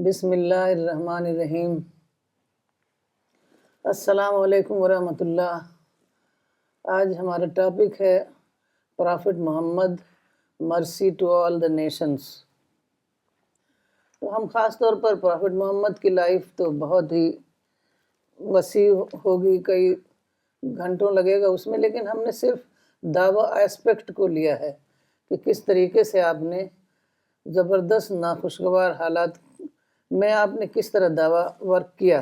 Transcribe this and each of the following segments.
بسم اللہ الرحمن الرحیم۔ السلام علیکم ورحمۃ اللہ۔ آج ہمارا ٹاپک ہے پرافٹ محمد، مرسی ٹو آل دا نیشنز۔ تو ہم خاص طور پر پرافٹ محمد کی لائف تو بہت ہی وسیع ہوگی، کئی گھنٹوں لگے گا اس میں، لیکن ہم نے صرف دعویٰ ایسپیکٹ کو لیا ہے کہ کس طریقے سے آپ نے زبردست ناخوشگوار حالات میں آپ نے کس طرح دعویٰ ورک کیا۔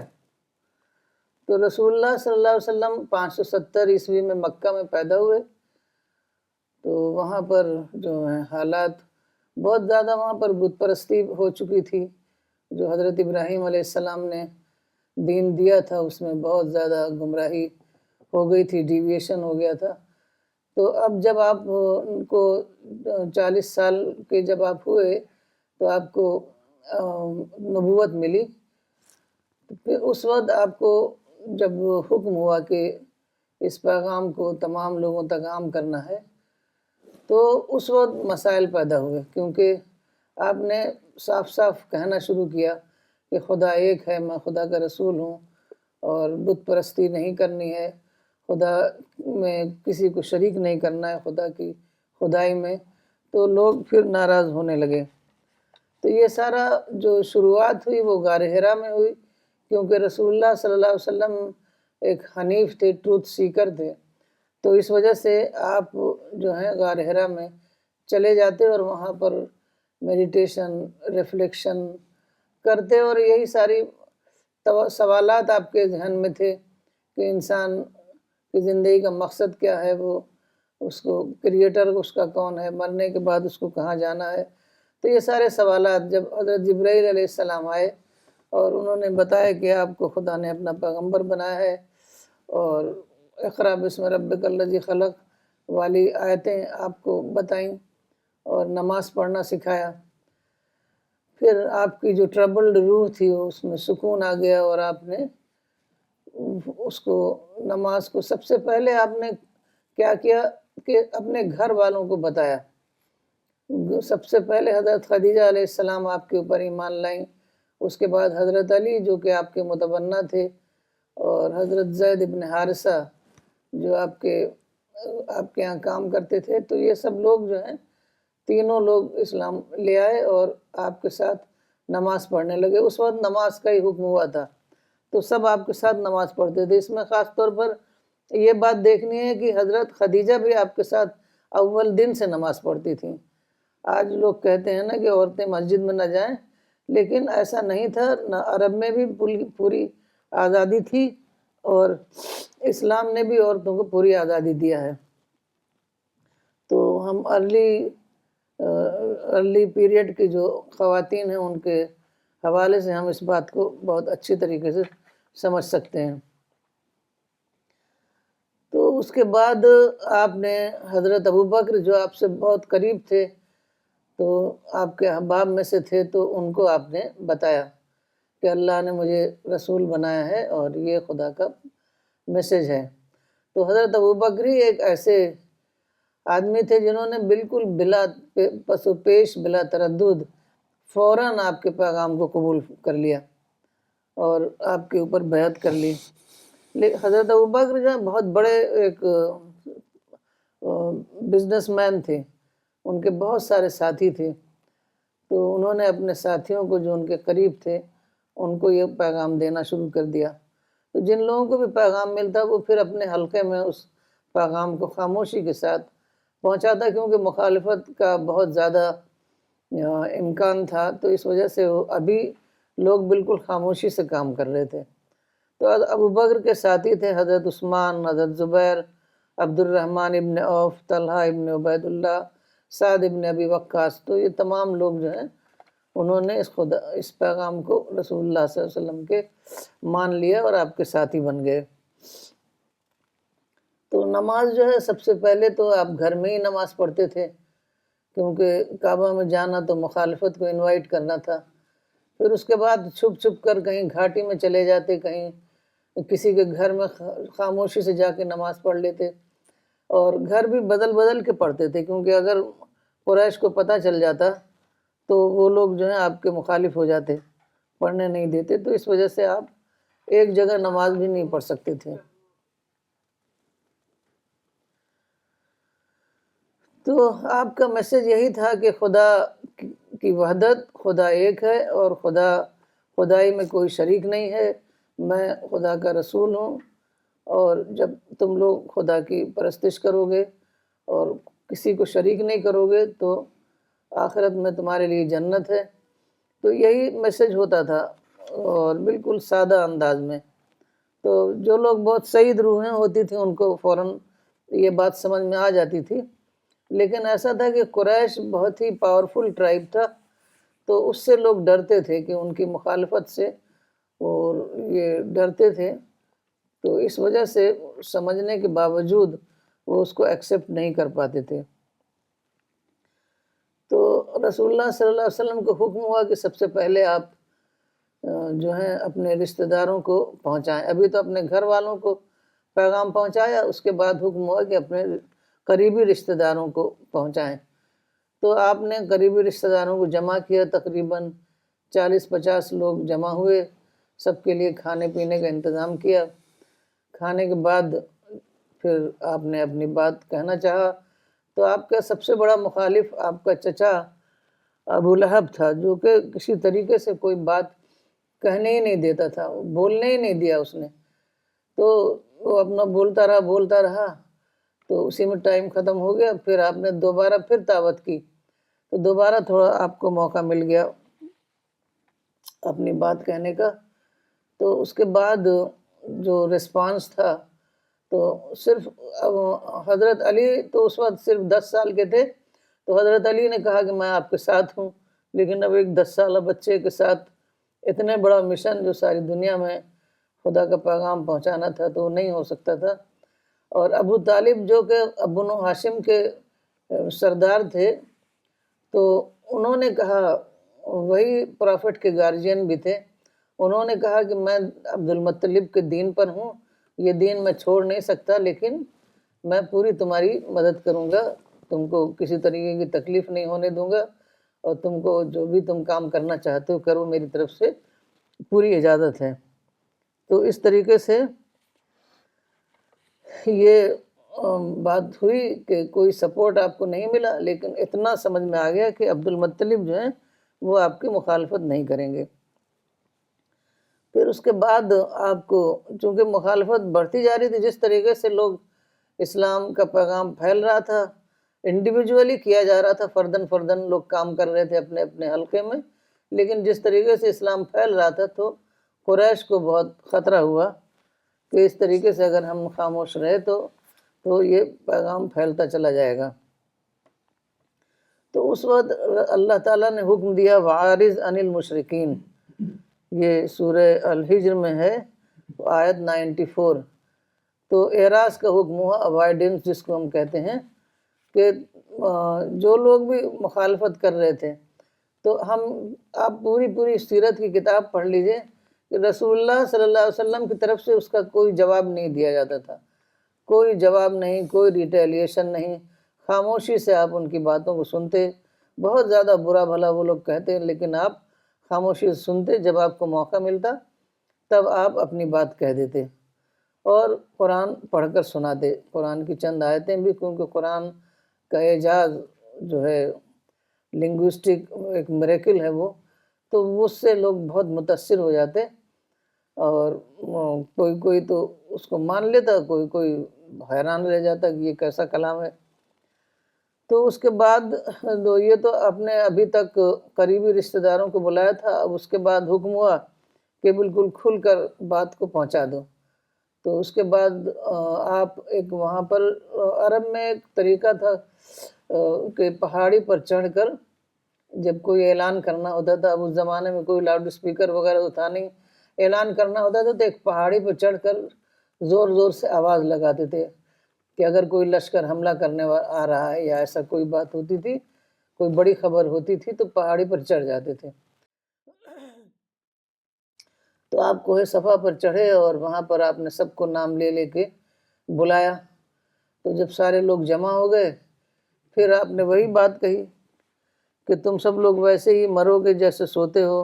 تو رسول اللہ صلی اللہ علیہ وسلم 570 عیسوی میں مکہ میں پیدا ہوئے، تو وہاں پر جو ہے حالات بہت زیادہ، وہاں پر بت پرستی ہو چکی تھی۔ جو حضرت ابراہیم علیہ السلام نے دین دیا تھا اس میں بہت زیادہ گمراہی ہو گئی تھی، ڈیویشن ہو گیا تھا۔ تو اب جب آپ کو 40 سال کے جب آپ ہوئے تو آپ کو نبوت ملی، تو پھر اس وقت آپ کو جب حکم ہوا کہ اس پیغام کو تمام لوگوں تک عام کرنا ہے، تو اس وقت مسائل پیدا ہوئے، کیونکہ آپ نے صاف صاف کہنا شروع کیا کہ خدا ایک ہے، میں خدا کا رسول ہوں، اور بت پرستی نہیں کرنی ہے، خدا میں کسی کو شریک نہیں کرنا ہے خدا کی خدائی میں۔ تو لوگ پھر ناراض ہونے لگے۔ تو یہ سارا جو شروعات ہوئی وہ غار حرا میں ہوئی، کیونکہ رسول اللہ صلی اللہ علیہ وسلم ایک حنیف تھے، ٹروتھ سیکر تھے۔ تو اس وجہ سے آپ جو ہیں غار حرا میں چلے جاتے اور وہاں پر میڈیٹیشن، ریفلیکشن کرتے، اور یہی ساری سوالات آپ کے ذہن میں تھے کہ انسان کی زندگی کا مقصد کیا ہے، وہ اس کو کریٹر اس کا کون ہے، مرنے کے بعد اس کو کہاں جانا ہے۔ تو یہ سارے سوالات جب حضرت جبرائیل علیہ السلام آئے اور انہوں نے بتایا کہ آپ کو خدا نے اپنا پیغمبر بنایا ہے، اور اقرأ بسم ربک الذی خلق والی آیتیں آپ کو بتائیں اور نماز پڑھنا سکھایا، پھر آپ کی جو ٹربلڈ روح تھی اس میں سکون آ گیا، اور آپ نے اس کو نماز کو سب سے پہلے آپ نے کیا کیا کہ اپنے گھر والوں کو بتایا۔ سب سے پہلے حضرت خدیجہ علیہ السلام آپ کے اوپر ایمان لائیں، اس کے بعد حضرت علی جو کہ آپ کے متبنہ تھے، اور حضرت زید ابن حارثہ جو آپ کے یہاں کام کرتے تھے۔ تو یہ سب لوگ جو ہیں، تینوں لوگ اسلام لے آئے اور آپ کے ساتھ نماز پڑھنے لگے۔ اس وقت نماز کا ہی حکم ہوا تھا، تو سب آپ کے ساتھ نماز پڑھتے تھے۔ اس میں خاص طور پر یہ بات دیکھنی ہے کہ حضرت خدیجہ بھی آپ کے ساتھ اول دن سے نماز پڑھتی تھیں۔ آج لوگ کہتے ہیں نا کہ عورتیں مسجد میں نہ جائیں، لیکن ایسا نہیں تھا، نہ عرب میں بھی پوری آزادی تھی، اور اسلام نے بھی عورتوں کو پوری آزادی دیا ہے۔ تو ہم ارلی پیریڈ کی جو خواتین ہیں ان کے حوالے سے ہم اس بات کو بہت اچھی طریقے سے سمجھ سکتے ہیں۔ تو اس کے بعد آپ نے حضرت ابوبکر جو آپ سے بہت قریب تھے، تو آپ کے احباب میں سے تھے، تو ان کو آپ نے بتایا کہ اللہ نے مجھے رسول بنایا ہے اور یہ خدا کا میسج ہے۔ تو حضرت ابوبکر ہی ایک ایسے آدمی تھے جنہوں نے بالکل بلا پس و پیش، بلا تردد فوراً آپ کے پیغام کو قبول کر لیا اور آپ کے اوپر بیعت کر لی۔ لیکن حضرت ابوبکر جو ہے بہت بڑے ایک بزنس مین تھے، ان کے بہت سارے ساتھی تھے، تو انہوں نے اپنے ساتھیوں کو جو ان کے قریب تھے ان کو یہ پیغام دینا شروع کر دیا۔ تو جن لوگوں کو بھی پیغام ملتا وہ پھر اپنے حلقے میں اس پیغام کو خاموشی کے ساتھ پہنچاتا، کیونکہ مخالفت کا بہت زیادہ امکان تھا، تو اس وجہ سے وہ ابھی لوگ بالکل خاموشی سے کام کر رہے تھے۔ تو ابوبکر کے ساتھی تھے حضرت عثمان، حضرت زبیر، عبد الرحمن ابن عوف، طلحہ ابن عبید اللہ، سعد ابن ابی وقاص۔ تو یہ تمام لوگ جو ہیں انہوں نے اس پیغام کو رسول اللہ صلی اللہ علیہ وسلم کے مان لیا اور آپ کے ساتھی بن گئے۔ تو نماز جو ہے سب سے پہلے تو آپ گھر میں ہی نماز پڑھتے تھے، کیونکہ کعبہ میں جانا تو مخالفت کو انوائٹ کرنا تھا۔ پھر اس کے بعد چھپ چھپ کر کہیں گھاٹی میں چلے جاتے، کہیں کسی کے گھر میں خاموشی سے جا کے نماز پڑھ لیتے، اور گھر بھی بدل بدل کے پڑھتے تھے، کیونکہ اگر قریش کو پتہ چل جاتا تو وہ لوگ جو ہیں آپ کے مخالف ہو جاتے۔ پڑھنے نہیں دیتے، تو اس وجہ سے آپ ایک جگہ نماز بھی نہیں پڑھ سکتے تھے۔ تو آپ کا میسج یہی تھا کہ خدا کی وحدت، خدا ایک ہے اور خدائی میں کوئی شریک نہیں ہے، میں خدا کا رسول ہوں، اور جب تم لوگ خدا کی پرستش کرو گے اور کسی کو شریک نہیں کرو گے تو آخرت میں تمہارے لیے جنت ہے۔ تو یہی میسج ہوتا تھا، اور بالکل سادہ انداز میں۔ تو جو لوگ بہت سعید روحیں ہوتی تھیں ان کو فوراً یہ بات سمجھ میں آ جاتی تھی، لیکن ایسا تھا کہ قریش بہت ہی پاورفل ٹرائب تھا، تو اس سے لوگ ڈرتے تھے کہ ان کی مخالفت سے، اور یہ ڈرتے تھے، تو اس وجہ سے سمجھنے کے باوجود وہ اس کو ایکسیپٹ نہیں کر پاتے تھے۔ تو رسول اللہ صلی اللہ علیہ وسلم کو حکم ہوا کہ سب سے پہلے آپ جو ہیں اپنے رشتہ داروں کو پہنچائیں۔ ابھی تو اپنے گھر والوں کو پیغام پہنچایا، اس کے بعد حکم ہوا کہ اپنے قریبی رشتہ داروں کو پہنچائیں۔ تو آپ نے قریبی رشتہ داروں کو جمع کیا، تقریباً 40-50 لوگ جمع ہوئے، سب کے لیے کھانے پینے کا انتظام کیا۔ کھانے کے بعد پھر آپ نے اپنی بات کہنا چاہا، تو آپ کا سب سے بڑا مخالف آپ کا چچا ابو لہب تھا، جو کہ کسی طریقے سے کوئی بات کہنے ہی نہیں دیتا تھا، بولنے ہی نہیں دیا اس نے۔ تو وہ اپنا بولتا رہا، تو اسی میں ٹائم ختم ہو گیا۔ پھر آپ نے دوبارہ پھر دعوت کی، تو دوبارہ تھوڑا آپ کو موقع مل گیا اپنی بات کہنے کا۔ تو اس کے بعد جو ریسپانس تھا، تو صرف حضرت علی تو اس وقت صرف 10 سال کے تھے، تو حضرت علی نے کہا کہ میں آپ کے ساتھ ہوں، لیکن اب ایک 10 سالہ بچے کے ساتھ اتنے بڑا مشن جو ساری دنیا میں خدا کا پیغام پہنچانا تھا، تو وہ نہیں ہو سکتا تھا۔ اور ابو طالب جو کہ بنو ہاشم کے سردار تھے، تو انہوں نے کہا، وہی پرافٹ کے گارجین بھی تھے، انہوں نے کہا کہ میں عبد المطلب کے دین پر ہوں، یہ دین میں چھوڑ نہیں سکتا، لیکن میں پوری تمہاری مدد کروں گا، تم کو کسی طریقے کی تکلیف نہیں ہونے دوں گا، اور تم کو جو بھی تم کام کرنا چاہتے ہو کرو، میری طرف سے پوری اجازت ہے۔ تو اس طریقے سے یہ بات ہوئی کہ کوئی سپورٹ آپ کو نہیں ملا، لیکن اتنا سمجھ میں آ گیا کہ عبد المطلب جو ہیں وہ آپ کی مخالفت نہیں کریں گے۔ پھر اس کے بعد آپ کو چونکہ مخالفت بڑھتی جا رہی تھی، جس طریقے سے لوگ اسلام کا پیغام پھیل رہا تھا، انڈیویجولی کیا جا رہا تھا، فردن لوگ کام کر رہے تھے اپنے اپنے حلقے میں، لیکن جس طریقے سے اسلام پھیل رہا تھا تو قریش کو بہت خطرہ ہوا کہ اس طریقے سے اگر ہم خاموش رہے تو یہ پیغام پھیلتا چلا جائے گا۔ تو اس وقت اللہ تعالیٰ نے حکم دیا وَعَارِضْ عَنِ الْمُشْرِكِينَ، یہ سورہ الحجر میں ہے، آیت 94۔ تو اعراض کا حکم ہوا، اوائیڈنس جس کو ہم کہتے ہیں، کہ جو لوگ بھی مخالفت کر رہے تھے، تو آپ پوری سیرت کی کتاب پڑھ لیجئے کہ رسول اللہ صلی اللہ علیہ وسلم کی طرف سے اس کا کوئی جواب نہیں دیا جاتا تھا، کوئی جواب نہیں، کوئی ریٹیلیشن نہیں، خاموشی سے آپ ان کی باتوں کو سنتے، بہت زیادہ برا بھلا وہ لوگ کہتے ہیں، لیکن آپ خاموشی سے سنتے، جب آپ کو موقع ملتا تب آپ اپنی بات کہہ دیتے، اور قرآن پڑھ کر سناتے، قرآن کی چند آیتیں بھی، کیونکہ قرآن کا اعجاز جو ہے لنگوسٹک ایک میریکل ہے وہ، تو اس سے لوگ بہت متاثر ہو جاتے، اور کوئی تو اس کو مان لیتا، کوئی حیران رہ جاتا کہ یہ کیسا کلام ہے۔ تو اس کے بعد یہ تو اپنے ابھی تک قریبی رشتہ داروں کو بلایا تھا، اب اس کے بعد حکم ہوا کہ بالکل کھل کر بات کو پہنچا دو۔ تو اس کے بعد آپ ایک وہاں پر عرب میں ایک طریقہ تھا کہ پہاڑی پر چڑھ کر جب کوئی اعلان کرنا ہوتا تھا، اب اس زمانے میں کوئی لاؤڈ اسپیکر وغیرہ تو تھا نہیں، اعلان کرنا ہوتا تھا تو ایک پہاڑی پر چڑھ کر زور سے آواز لگاتے تھے کہ اگر کوئی لشکر حملہ کرنے آ رہا ہے یا ایسا کوئی بات ہوتی تھی، کوئی بڑی خبر ہوتی تھی، تو پہاڑی پر چڑھ جاتے تھے۔ تو آپ کوہ صفا پر چڑھے اور وہاں پر آپ نے سب کو نام لے کے بلایا۔ تو جب سارے لوگ جمع ہو گئے، پھر آپ نے وہی بات کہی کہ تم سب لوگ ویسے ہی مرو گے جیسے سوتے ہو،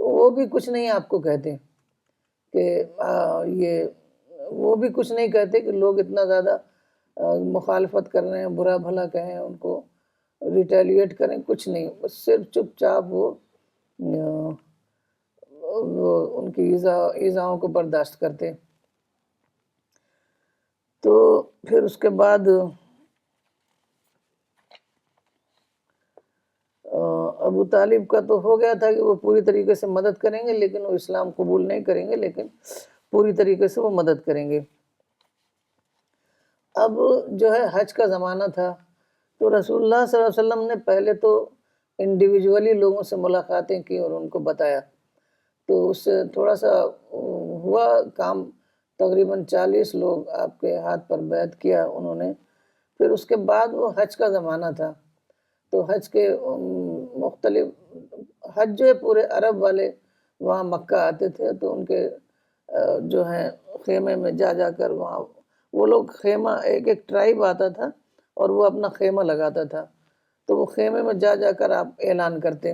تو وہ بھی کچھ نہیں آپ کو کہتے کہ یہ، وہ بھی کچھ نہیں کہتے کہ لوگ اتنا زیادہ مخالفت کر رہے ہیں، برا بھلا کہیں، ان کو ریٹیلیٹ کریں، کچھ نہیں، بس صرف چپ چاپ وہ ان کی ایذاؤں کو برداشت کرتے۔ تو پھر اس کے بعد ابو طالب کا تو ہو گیا تھا کہ وہ پوری طریقے سے مدد کریں گے، لیکن وہ اسلام قبول نہیں کریں گے، لیکن پوری طریقے سے وہ مدد کریں گے۔ اب جو ہے حج کا زمانہ تھا، تو رسول اللہ صلی اللہ علیہ وسلم نے پہلے تو انڈیویجولی لوگوں سے ملاقاتیں کی اور ان کو بتایا، تو اس سے تھوڑا سا ہوا کام، تقریباً 40 لوگ آپ کے ہاتھ پر بیعت کیا انہوں نے۔ پھر اس کے بعد وہ حج کا زمانہ تھا، تو حج کے مختلف حج جو ہے پورے عرب والے وہاں مکہ آتے تھے، تو ان کے جو ہیں خیمے میں جا جا کر وہاں وہ لوگ خیمہ، ایک ایک ٹرائب آتا تھا اور وہ اپنا خیمہ لگاتا تھا، تو وہ خیمے میں جا جا کر آپ اعلان کرتے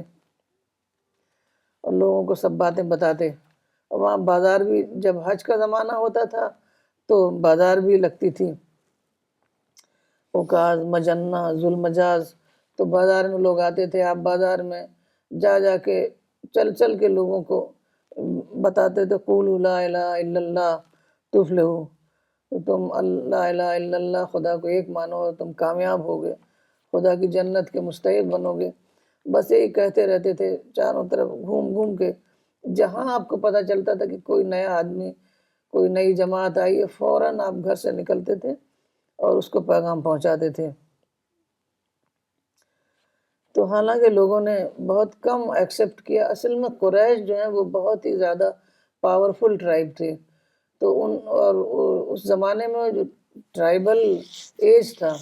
اور لوگوں کو سب باتیں بتاتے۔ اور وہاں بازار بھی، جب حج کا زمانہ ہوتا تھا تو بازار بھی لگتی تھی، اوکاز، مجنہ، ذوالمجاز، تو بازار میں لوگ آتے تھے۔ آپ بازار میں جا جا کے چل چل کے لوگوں کو بتاتے تھے، قولوا لا الہ الا اللہ تفلحوا، تو تم لا الہ الا اللہ، خدا کو ایک مانو اور تم کامیاب ہوگے، خدا کی جنت کے مستحق بنو گے۔ بس یہی کہتے رہتے تھے چاروں طرف گھوم گھوم کے۔ جہاں آپ کو پتہ چلتا تھا کہ کوئی نیا آدمی، کوئی نئی جماعت آئی ہے، فوراً آپ گھر سے نکلتے تھے اور اس کو پیغام پہنچاتے تھے۔ تو حالانکہ لوگوں نے بہت کم ایکسیپٹ کیا، اصل میں قریش جو ہیں وہ بہت ہی زیادہ پاورفل ٹرائب تھے، تو اور اس زمانے میں جو ٹرائبل ایج تھا،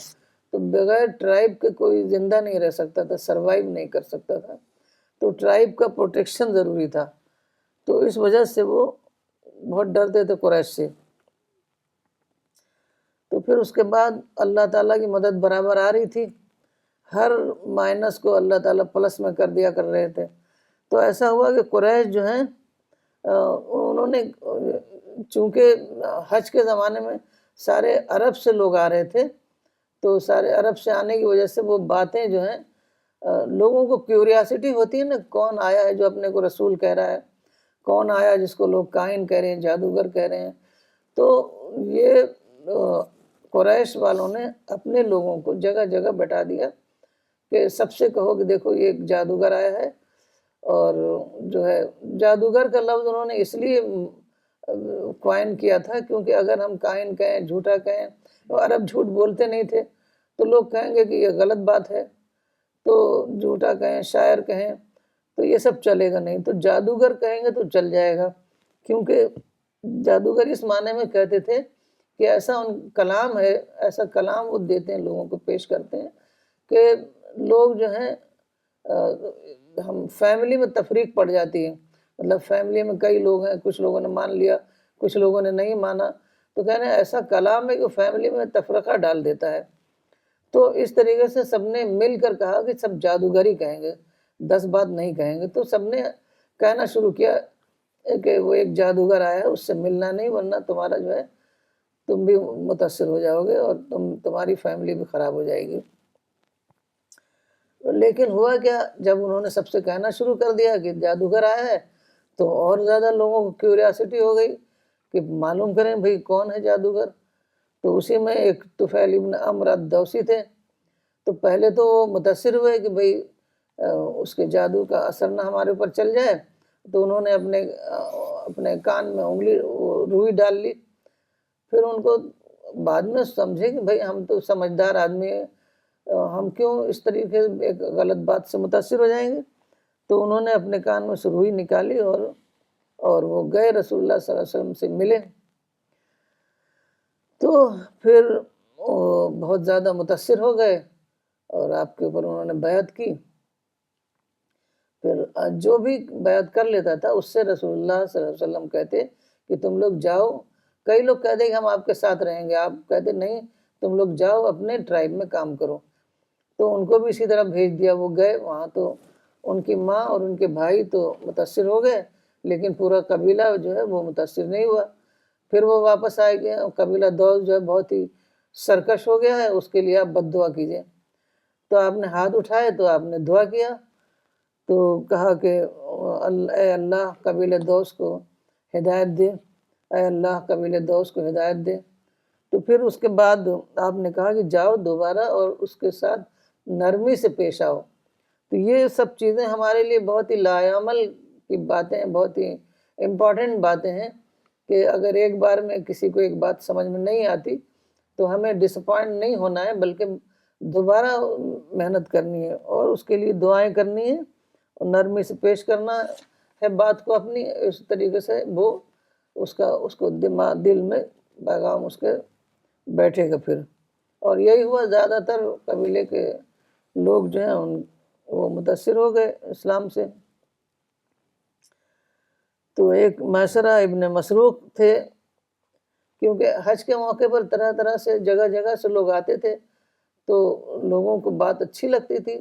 تو بغیر ٹرائب کے کوئی زندہ نہیں رہ سکتا تھا، سروائیو نہیں کر سکتا تھا، تو ٹرائب کا پروٹیکشن ضروری تھا، تو اس وجہ سے وہ بہت ڈرتے تھے قریش سے۔ تو پھر اس کے بعد اللہ تعالیٰ کی مدد برابر آ رہی تھی، ہر مائنس کو اللہ تعالیٰ پلس میں کر دیا کر رہے تھے۔ تو ایسا ہوا کہ قریش جو ہیں انہوں نے، چونکہ حج کے زمانے میں سارے عرب سے لوگ آ رہے تھے، تو سارے عرب سے آنے کی وجہ سے وہ باتیں جو ہیں، لوگوں کو کیوریاسٹی ہوتی ہے نا، کون آیا ہے جو اپنے کو رسول کہہ رہا ہے، کون آیا جس کو لوگ کاہن کہہ رہے ہیں، جادوگر کہہ رہے ہیں۔ تو یہ قریش والوں نے اپنے لوگوں کو جگہ جگہ بٹھا دیا کہ سب سے کہو کہ دیکھو یہ ایک جادوگر آیا ہے، اور جو ہے جادوگر کا لفظ انہوں نے اس لیے کوائن کیا تھا کیونکہ اگر ہم کاہن کہیں، جھوٹا کہیں، عرب جھوٹ بولتے نہیں تھے، تو لوگ کہیں گے کہ یہ غلط بات ہے، تو جھوٹا کہیں، شاعر کہیں، تو یہ سب چلے گا نہیں، تو جادوگر کہیں گے تو چل جائے گا، کیونکہ جادوگر اس معنی میں کہتے تھے کہ ایسا ان کلام ہے، ایسا کلام وہ دیتے ہیں، لوگوں کو پیش کرتے ہیں کہ لوگ جو ہیں، ہم فیملی میں تفریق پڑ جاتی ہے، مطلب فیملی میں کئی لوگ ہیں، کچھ لوگوں نے مان لیا، کچھ لوگوں نے نہیں مانا، تو کہنے ایسا کلام ہے کہ فیملی میں تفرقہ ڈال دیتا ہے۔ تو اس طریقے سے سب نے مل کر کہا کہ سب جادوگری کہیں گے، 10 بات نہیں کہیں گے، تو سب نے کہنا شروع کیا کہ وہ ایک جادوگر آیا ہے، اس سے ملنا نہیں، ورنہ تمہارا جو ہے تم بھی متاثر ہو جاؤ گے اور تمہاری فیملی بھی خراب ہو جائے گی۔ لیکن ہوا کیا، جب انہوں نے سب سے کہنا شروع کر دیا کہ جادوگر آیا ہے، تو اور زیادہ لوگوں کو کیوریاسٹی ہو گئی کہ معلوم کریں بھئی کون ہے جادوگر۔ تو اسی میں ایک طفیل ابن عمرو الدوسی تھے، تو پہلے تو وہ متاثر ہوئے کہ بھئی اس کے جادو کا اثر نہ ہمارے اوپر چل جائے، تو انہوں نے اپنے کان میں انگلی روئی ڈال لی۔ پھر ان کو بعد میں سمجھے کہ بھئی ہم تو سمجھدار آدمی ہیں، ہم کیوں اس طریقے سے ایک غلط بات سے متاثر ہو جائیں گے، تو انہوں نے اپنے کان میں سے روئی نکالی اور وہ گئے رسول اللہ صلی اللہ علیہ وسلم سے ملے، تو پھر بہت زیادہ متاثر ہو گئے اور آپ کے اوپر انہوں نے بیعت کی۔ پھر جو بھی بیعت کر لیتا تھا اس سے رسول اللہ صلی اللہ علیہ وسلم کہتے کہ تم لوگ جاؤ، کئی لوگ کہتے کہ ہم آپ کے ساتھ رہیں گے، آپ کہتے نہیں، تم لوگ جاؤ اپنے ٹرائب میں کام کرو، تو ان کو بھی اسی طرح بھیج دیا، وہ گئے وہاں، تو ان کی ماں اور ان کے بھائی تو متاثر ہو گئے، لیکن پورا قبیلہ جو ہے وہ متاثر نہیں ہوا۔ پھر وہ واپس آئے گئے، قبیلہ دوس جو ہے بہت ہی سرکش ہو گیا ہے، اس کے لیے آپ بد دعا کیجئے۔ تو آپ نے ہاتھ اٹھائے تو آپ نے دعا کیا، تو کہا کہ اے اللہ قبیلہ دوس کو ہدایت دے، اے اللہ قبیلہ دوس کو ہدایت دے۔ تو پھر اس کے بعد آپ نے کہا کہ جاؤ دوبارہ اور اس کے ساتھ نرمی سے پیش آؤ۔ تو یہ سب چیزیں ہمارے لیے بہت ہی لائعمل کی باتیں ہیں، بہت ہی امپورٹنٹ باتیں ہیں کہ اگر ایک بار میں کسی کو ایک بات سمجھ میں نہیں آتی تو ہمیں ڈس اپوائنٹ نہیں ہونا ہے، بلکہ دوبارہ محنت کرنی ہے اور اس کے لیے دعائیں کرنی ہیں اور نرمی سے پیش کرنا ہے بات کو اپنی، اس طریقے سے وہ اس کو دل میں پیغام اس کے بیٹھے گا پھر۔ اور یہی ہوا، زیادہ تر قبیلے کے لوگ جو ہیں وہ متاثر ہو گئے اسلام سے۔ تو ایک میسرہ ابن مسروق تھے، کیونکہ حج کے موقع پر طرح طرح سے جگہ جگہ سے لوگ آتے تھے، تو لوگوں کو بات اچھی لگتی تھی،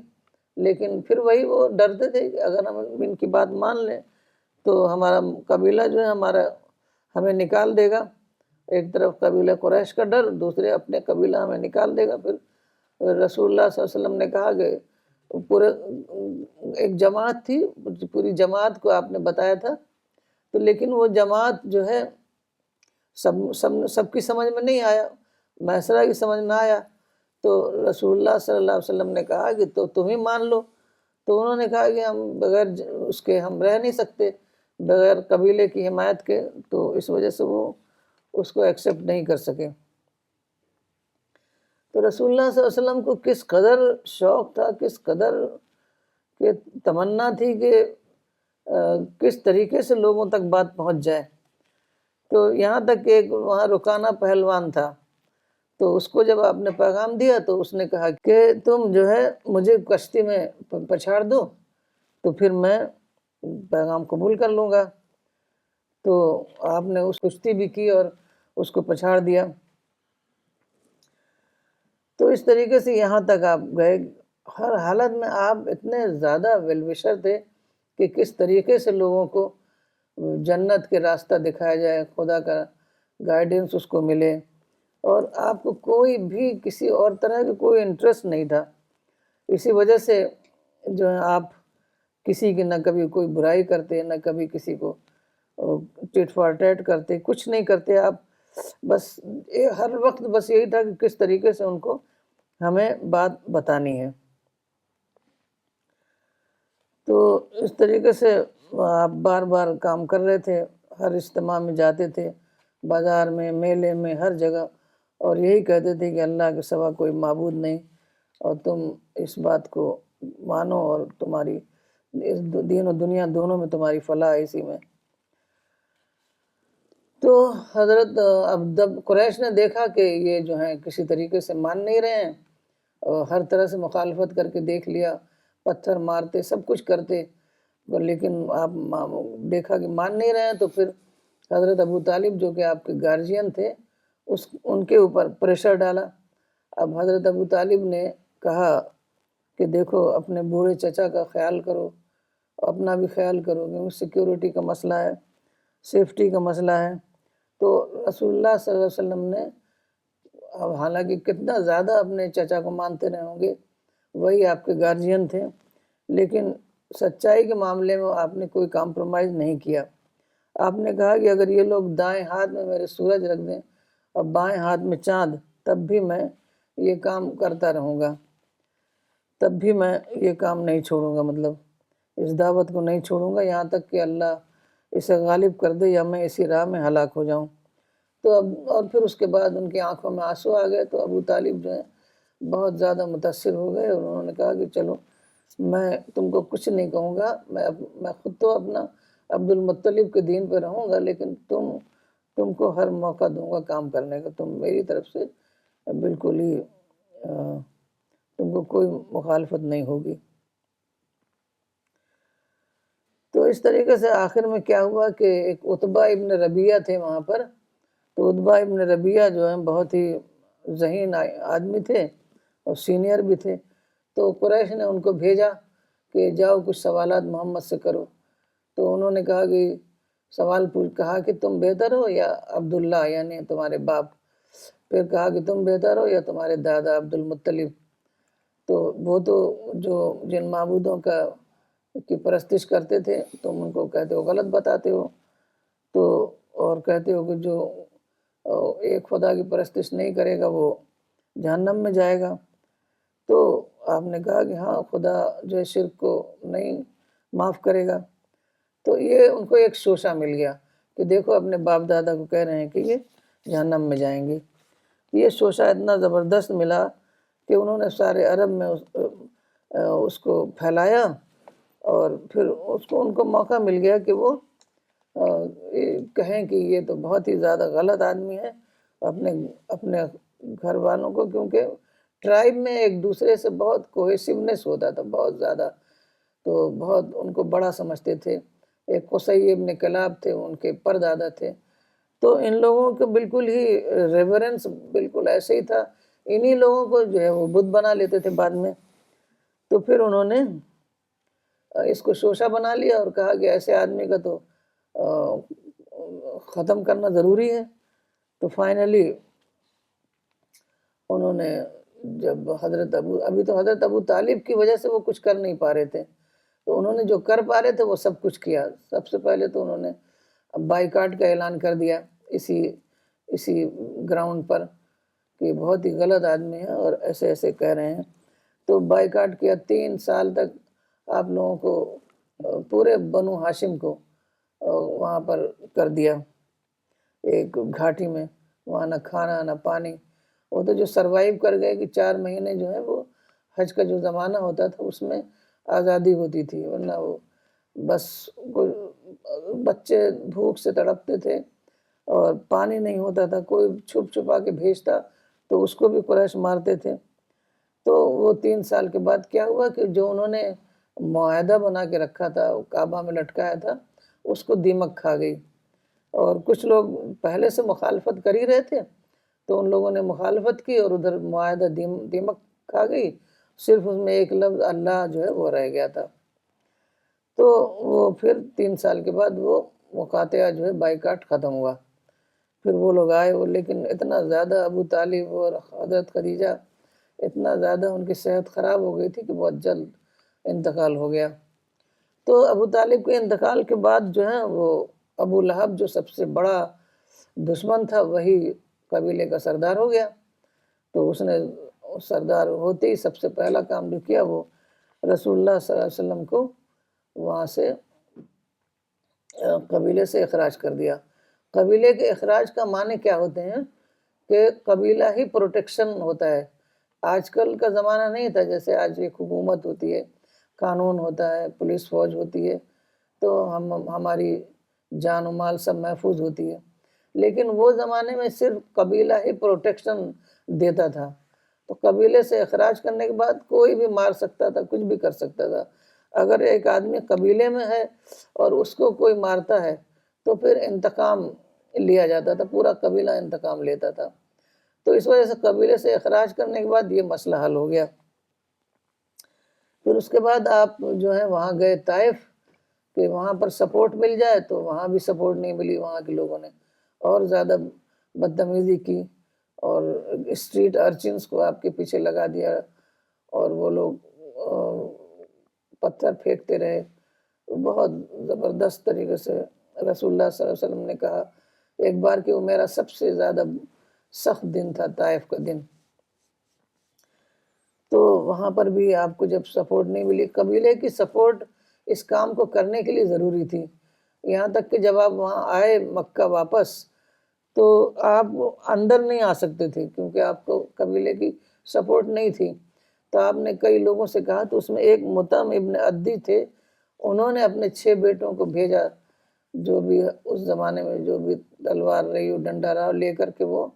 لیکن پھر وہی وہ ڈرتے تھے کہ اگر ہم ان کی بات مان لیں تو ہمارا قبیلہ جو ہے ہمیں نکال دے گا۔ ایک طرف قبیلہ قریش کا ڈر، دوسرے اپنے قبیلہ ہمیں نکال دے گا۔ پھر رسول اللہ صلی اللہ علیہ وسلم نے کہا کہ پورے ایک جماعت تھی، پوری جماعت کو آپ نے بتایا تھا، تو لیکن وہ جماعت جو ہے سب کی سمجھ میں نہیں آیا، میسرہ کی سمجھ میں آیا، تو رسول اللہ صلی اللہ علیہ وسلم نے کہا کہ تو تم ہی مان لو۔ تو انہوں نے کہا کہ ہم بغیر اس کے ہم رہ نہیں سکتے، بغیر قبیلے کی حمایت کے، تو اس وجہ سے وہ اس کو ایکسیپٹ نہیں کر سکے۔ تو رسول اللہ صلی اللہ علیہ وسلم کو کس قدر شوق تھا، کس قدر کہ تمنا تھی کہ کس طریقے سے لوگوں تک بات پہنچ جائے۔ تو یہاں تک کہ ایک وہاں رکانہ پہلوان تھا، تو اس کو جب آپ نے پیغام دیا تو اس نے کہا کہ تم جو ہے مجھے کشتی میں پچھاڑ دو تو پھر میں پیغام قبول کر لوں گا۔ تو آپ نے اس کشتی بھی کی اور اس کو پچھاڑ دیا۔ تو اس طریقے سے یہاں تک آپ گئے، ہر حالت میں آپ اتنے زیادہ ویل وشر تھے کہ کس طریقے سے لوگوں کو جنت کے راستہ دکھایا جائے، خدا کا گائیڈنس اس کو ملے، اور آپ کو کوئی بھی کسی اور طرح کی کوئی انٹرسٹ نہیں تھا۔ اسی وجہ سے جو ہے آپ کسی کی نہ کبھی کوئی برائی کرتے، نہ کبھی کسی کو ٹٹ فار ٹیٹ کرتے، کچھ نہیں کرتے آپ، بس ہر وقت بس یہی تھا کہ کس طریقے سے ان کو ہمیں بات بتانی ہے۔ تو اس طریقے سے آپ بار بار کام کر رہے تھے، ہر اجتماع میں جاتے تھے، بازار میں، میلے میں، ہر جگہ، اور یہی کہتے تھے کہ اللہ کے سوا کوئی معبود نہیں، اور تم اس بات کو مانو اور تمہاری اس دین و دنیا دونوں میں تمہاری فلاح ہے اسی میں۔ تو حضرت اب جب قریش نے دیکھا کہ یہ جو ہیں کسی طریقے سے مان نہیں رہے ہیں، اور ہر طرح سے مخالفت کر کے دیکھ لیا، پتھر مارتے، سب کچھ کرتے، لیکن آپ دیکھا کہ مان نہیں رہے ہیں، تو پھر حضرت ابو طالب جو کہ آپ کے گارجین تھے ان کے اوپر پریشر ڈالا۔ اب حضرت ابو طالب نے کہا کہ دیکھو اپنے بوڑھے چچا کا خیال کرو، اپنا بھی خیال کرو، کیونکہ سیکیورٹی کا مسئلہ ہے، سیفٹی کا مسئلہ ہے۔ تو رسول اللہ صلی اللہ علیہ وسلم نے، اب حالانکہ کتنا زیادہ اپنے چچا کو مانتے رہے ہوں گے، وہی آپ کے گارجین تھے، لیکن سچائی کے معاملے میں آپ نے کوئی کمپرومائز نہیں کیا۔ آپ نے کہا کہ اگر یہ لوگ دائیں ہاتھ میں میرے سورج رکھ دیں اور بائیں ہاتھ میں چاند، تب بھی میں یہ کام کرتا رہوں گا، تب بھی میں یہ کام نہیں چھوڑوں گا، مطلب اس دعوت کو نہیں چھوڑوں گا یہاں تک کہ اللہ اسے غالب کر دے یا میں اسی راہ میں ہلاک ہو جاؤں۔ تو اور پھر اس کے بعد ان کی آنکھوں میں آنسو آ گئے، تو ابو طالب جو ہے بہت زیادہ متاثر ہو گئے، اور انہوں نے کہا کہ چلو میں تم کو کچھ نہیں کہوں گا، میں خود تو اپنا عبد المطلب کے دین پہ رہوں گا، لیکن تم کو ہر موقع دوں گا کام کرنے کا، تم میری طرف سے بالکل ہی تم کو کوئی مخالفت نہیں ہوگی۔ تو اس طریقے سے آخر میں کیا ہوا کہ ایک عتبہ ابن ربیعہ تھے وہاں پر، تو عتبہ ابن ربیعہ جو ہیں بہت ہی ذہین آدمی تھے اور سینئر بھی تھے، تو قریش نے ان کو بھیجا کہ جاؤ کچھ سوالات محمد سے کرو۔ تو انہوں نے کہا کہ کہا کہ تم بہتر ہو یا عبداللہ یعنی تمہارے باپ، پھر کہا کہ تم بہتر ہو یا تمہارے دادا عبد المطلب۔ تو وہ تو جو جن معبودوں کی پرستش کرتے تھے تم ان کو کہتے ہو غلط بتاتے ہو، تو اور کہتے ہو کہ جو ایک خدا کی پرستش نہیں کرے گا وہ جہنم میں جائے گا۔ تو آپ نے کہا کہ ہاں خدا جو ہے شرک کو نہیں معاف کرے گا۔ تو یہ ان کو ایک شوشہ مل گیا کہ دیکھو اپنے باپ دادا کو کہہ رہے ہیں کہ یہ جہنم میں جائیں گے۔ یہ شوشہ اتنا زبردست ملا کہ انہوں نے سارے عرب میں اس کو پھیلایا، اور پھر ان کو موقع مل گیا کہ وہ کہیں کہ یہ تو بہت ہی زیادہ غلط آدمی ہے اپنے گھر والوں کو، کیونکہ ٹرائب میں ایک دوسرے سے بہت کوہیسونیس ہوتا تھا بہت زیادہ، تو بہت ان کو بڑا سمجھتے تھے۔ ایک قصی ابن کلاب تھے، ان کے پردادا تھے، تو ان لوگوں کو بالکل ہی ریورنس بالکل ایسے ہی تھا، انہی لوگوں کو جو ہے وہ بت بنا لیتے تھے بعد میں۔ تو پھر انہوں نے اس کو شوشہ بنا لیا اور کہا کہ ایسے آدمی کا تو ختم کرنا ضروری ہے۔ تو فائنلی انہوں نے جب ابھی تو حضرت ابو طالب کی وجہ سے وہ کچھ کر نہیں پا رہے تھے، تو انہوں نے جو کر پا رہے تھے وہ سب کچھ کیا۔ سب سے پہلے تو انہوں نے بائیکاٹ کا اعلان کر دیا اسی گراؤنڈ پر کہ بہت ہی غلط آدمی ہے اور ایسے ایسے کہہ رہے ہیں۔ تو بائیکاٹ کیا، 3 سال تک آپ لوگوں کو پورے بنو ہاشم کو وہاں پر کر دیا ایک گھاٹی میں، وہاں نہ کھانا نہ پانی۔ وہ تو جو سروائیو کر گئے کہ 4 مہینے جو ہے وہ حج کا جو زمانہ ہوتا تھا اس میں آزادی ہوتی تھی، ورنہ وہ بس بچے بھوک سے تڑپتے تھے اور پانی نہیں ہوتا تھا، کوئی چھپ چھپا کے بھیجتا تو اس کو بھی قریش مارتے تھے۔ تو وہ 3 سال کے بعد کیا ہوا کہ جو انہوں نے معاہدہ بنا کے رکھا تھا، کعبہ میں لٹکایا تھا، اس کو دیمک کھا گئی، اور کچھ لوگ پہلے سے مخالفت کر ہی رہے تھے تو ان لوگوں نے مخالفت کی اور ادھر معاہدہ دیمک کھا گئی، صرف اس میں ایک لفظ اللہ جو ہے وہ رہ گیا تھا۔ تو وہ پھر 3 سال کے بعد وہ مقاطعہ جو ہے بائیکاٹ ختم ہوا۔ پھر وہ لوگ آئے، لیکن اتنا زیادہ ابو طالب اور حضرت خدیجہ اتنا زیادہ ان کی صحت خراب ہو گئی تھی کہ بہت جلد انتقال ہو گیا۔ تو ابو طالب کے انتقال کے بعد جو ہے وہ ابو لہب جو سب سے بڑا دشمن تھا وہی قبیلے کا سردار ہو گیا۔ تو اس نے سردار ہوتے ہی سب سے پہلا کام جو کیا وہ رسول اللہ صلی اللہ علیہ وسلم کو وہاں سے قبیلے سے اخراج کر دیا۔ قبیلے کے اخراج کا معنی کیا ہوتے ہیں کہ قبیلہ ہی پروٹیکشن ہوتا ہے۔ آج کل کا زمانہ نہیں تھا جیسے آج ایک حکومت ہوتی ہے، قانون ہوتا ہے، پولیس فوج ہوتی ہے، تو ہماری جان و مال سب محفوظ ہوتی ہے، لیکن وہ زمانے میں صرف قبیلہ ہی پروٹیکشن دیتا تھا۔ تو قبیلے سے اخراج کرنے کے بعد کوئی بھی مار سکتا تھا، کچھ بھی کر سکتا تھا۔ اگر ایک آدمی قبیلے میں ہے اور اس کو کوئی مارتا ہے تو پھر انتقام لیا جاتا تھا، پورا قبیلہ انتقام لیتا تھا۔ تو اس وجہ سے قبیلے سے اخراج کرنے کے بعد یہ مسئلہ حل ہو گیا۔ پھر اس کے بعد آپ جو ہے وہاں گئے طائف کہ وہاں پر سپورٹ مل جائے، تو وہاں بھی سپورٹ نہیں ملی، وہاں کے لوگوں نے اور زیادہ بدتمیزی کی اور اسٹریٹ ارچنس کو آپ کے پیچھے لگا دیا، اور وہ لوگ پتھر پھینکتے رہے بہت زبردست طریقے سے۔ رسول اللہ صلی اللہ علیہ وسلم نے کہا ایک بار کہ وہ میرا سب سے زیادہ سخت دن تھا طائف کا دن۔ تو وہاں پر بھی آپ کو جب سپورٹ نہیں ملی، قبیلے کی سپورٹ اس کام کو کرنے کے لیے ضروری تھی، یہاں تک کہ جب آپ وہاں آئے مکہ واپس تو آپ اندر نہیں آ سکتے تھے کیونکہ آپ کو قبیلے کی سپورٹ نہیں تھی۔ تو آپ نے کئی لوگوں سے کہا، تو اس میں ایک مطعم ابن عدی تھے، انہوں نے اپنے 6 بیٹوں کو بھیجا، جو بھی اس زمانے میں جو بھی تلوار رہی ہو ڈنڈا رہا لے کر کے وہ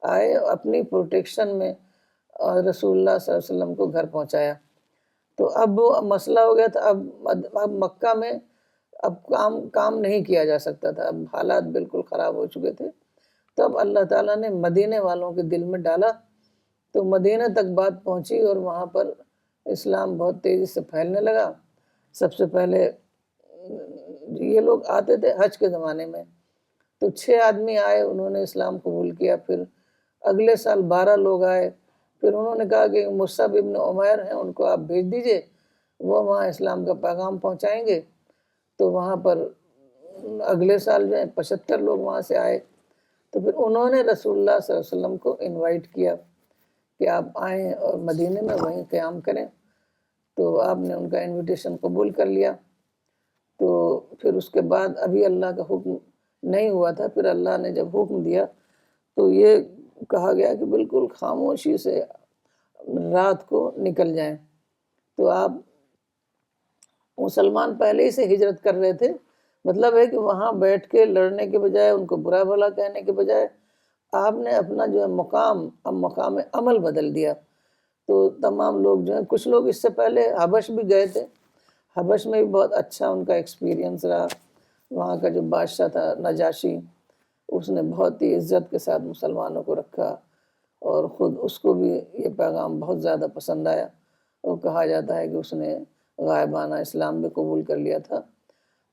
آئے، اپنی پروٹیکشن میں رسول اللہ صلی اللہ علیہ وسلم کو گھر پہنچایا۔ تو اب وہ مسئلہ ہو گیا تھا، اب مکہ میں اب کام نہیں کیا جا سکتا تھا، اب حالات بالکل خراب ہو چکے تھے۔ تو اب اللہ تعالیٰ نے مدینے والوں کے دل میں ڈالا، تو مدینہ تک بات پہنچی اور وہاں پر اسلام بہت تیزی سے پھیلنے لگا، سب سے پہلے یہ لوگ آتے تھے حج کے زمانے میں، تو 6 آدمی آئے، انہوں نے اسلام قبول کیا. پھر اگلے سال 12 لوگ آئے. پھر انہوں نے کہا کہ مصعب ابن عمیر ہیں، ان کو آپ بھیج دیجئے، وہ وہاں اسلام کا پیغام پہنچائیں گے. تو وہاں پر اگلے سال جو ہے 75 لوگ وہاں سے آئے. تو پھر انہوں نے رسول اللہ صلی اللہ علیہ وسلم کو انوائٹ کیا کہ آپ آئیں اور مدینے میں وہیں قیام کریں. تو آپ نے ان کا انویٹیشن قبول کر لیا. تو پھر اس کے بعد ابھی اللہ کا حکم نہیں ہوا تھا. پھر اللہ نے جب حکم دیا تو یہ کہا گیا کہ بالکل خاموشی سے رات کو نکل جائیں. تو آپ مسلمان پہلے ہی سے ہجرت کر رہے تھے، مطلب ہے کہ وہاں بیٹھ کے لڑنے کے بجائے، ان کو برا بھلا کہنے کے بجائے، آپ نے اپنا جو ہے مقام عمل بدل دیا. تو تمام لوگ جو ہیں، کچھ لوگ اس سے پہلے حبش بھی گئے تھے. حبش میں بھی بہت اچھا ان کا ایکسپیرینس رہا. وہاں کا جو بادشاہ تھا نجاشی، اس نے بہت ہی عزت کے ساتھ مسلمانوں کو رکھا، اور خود اس کو بھی یہ پیغام بہت زیادہ پسند آیا. اور کہا جاتا ہے کہ اس نے غائبانہ اسلام بھی قبول کر لیا تھا.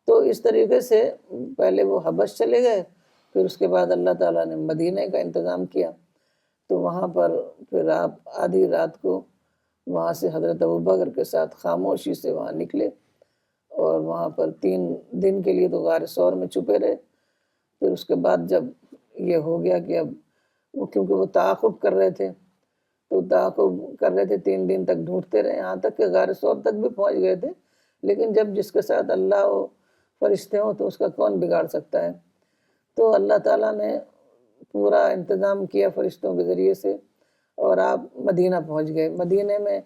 تو اس طریقے سے پہلے وہ حبش چلے گئے، پھر اس کے بعد اللہ تعالیٰ نے مدینہ کا انتظام کیا. تو وہاں پر پھر آپ آدھی رات کو وہاں سے حضرت ابوبکر کے ساتھ خاموشی سے وہاں نکلے، اور وہاں پر 3 دن کے لیے تو غار ثور میں چھپے رہے. پھر اس کے بعد جب یہ ہو گیا کہ اب کیونکہ وہ تعاقب کر رہے تھے، تو تعاقب کر رہے تھے، 3 دن تک ڈھونڈتے رہے، یہاں تک کہ غار ثور تک بھی پہنچ گئے تھے. لیکن جب جس کے ساتھ اللہ و فرشتے ہوں تو اس کا کون بگاڑ سکتا ہے. تو اللہ تعالیٰ نے پورا انتظام کیا فرشتوں کے ذریعے سے، اور آپ مدینہ پہنچ گئے. مدینہ میں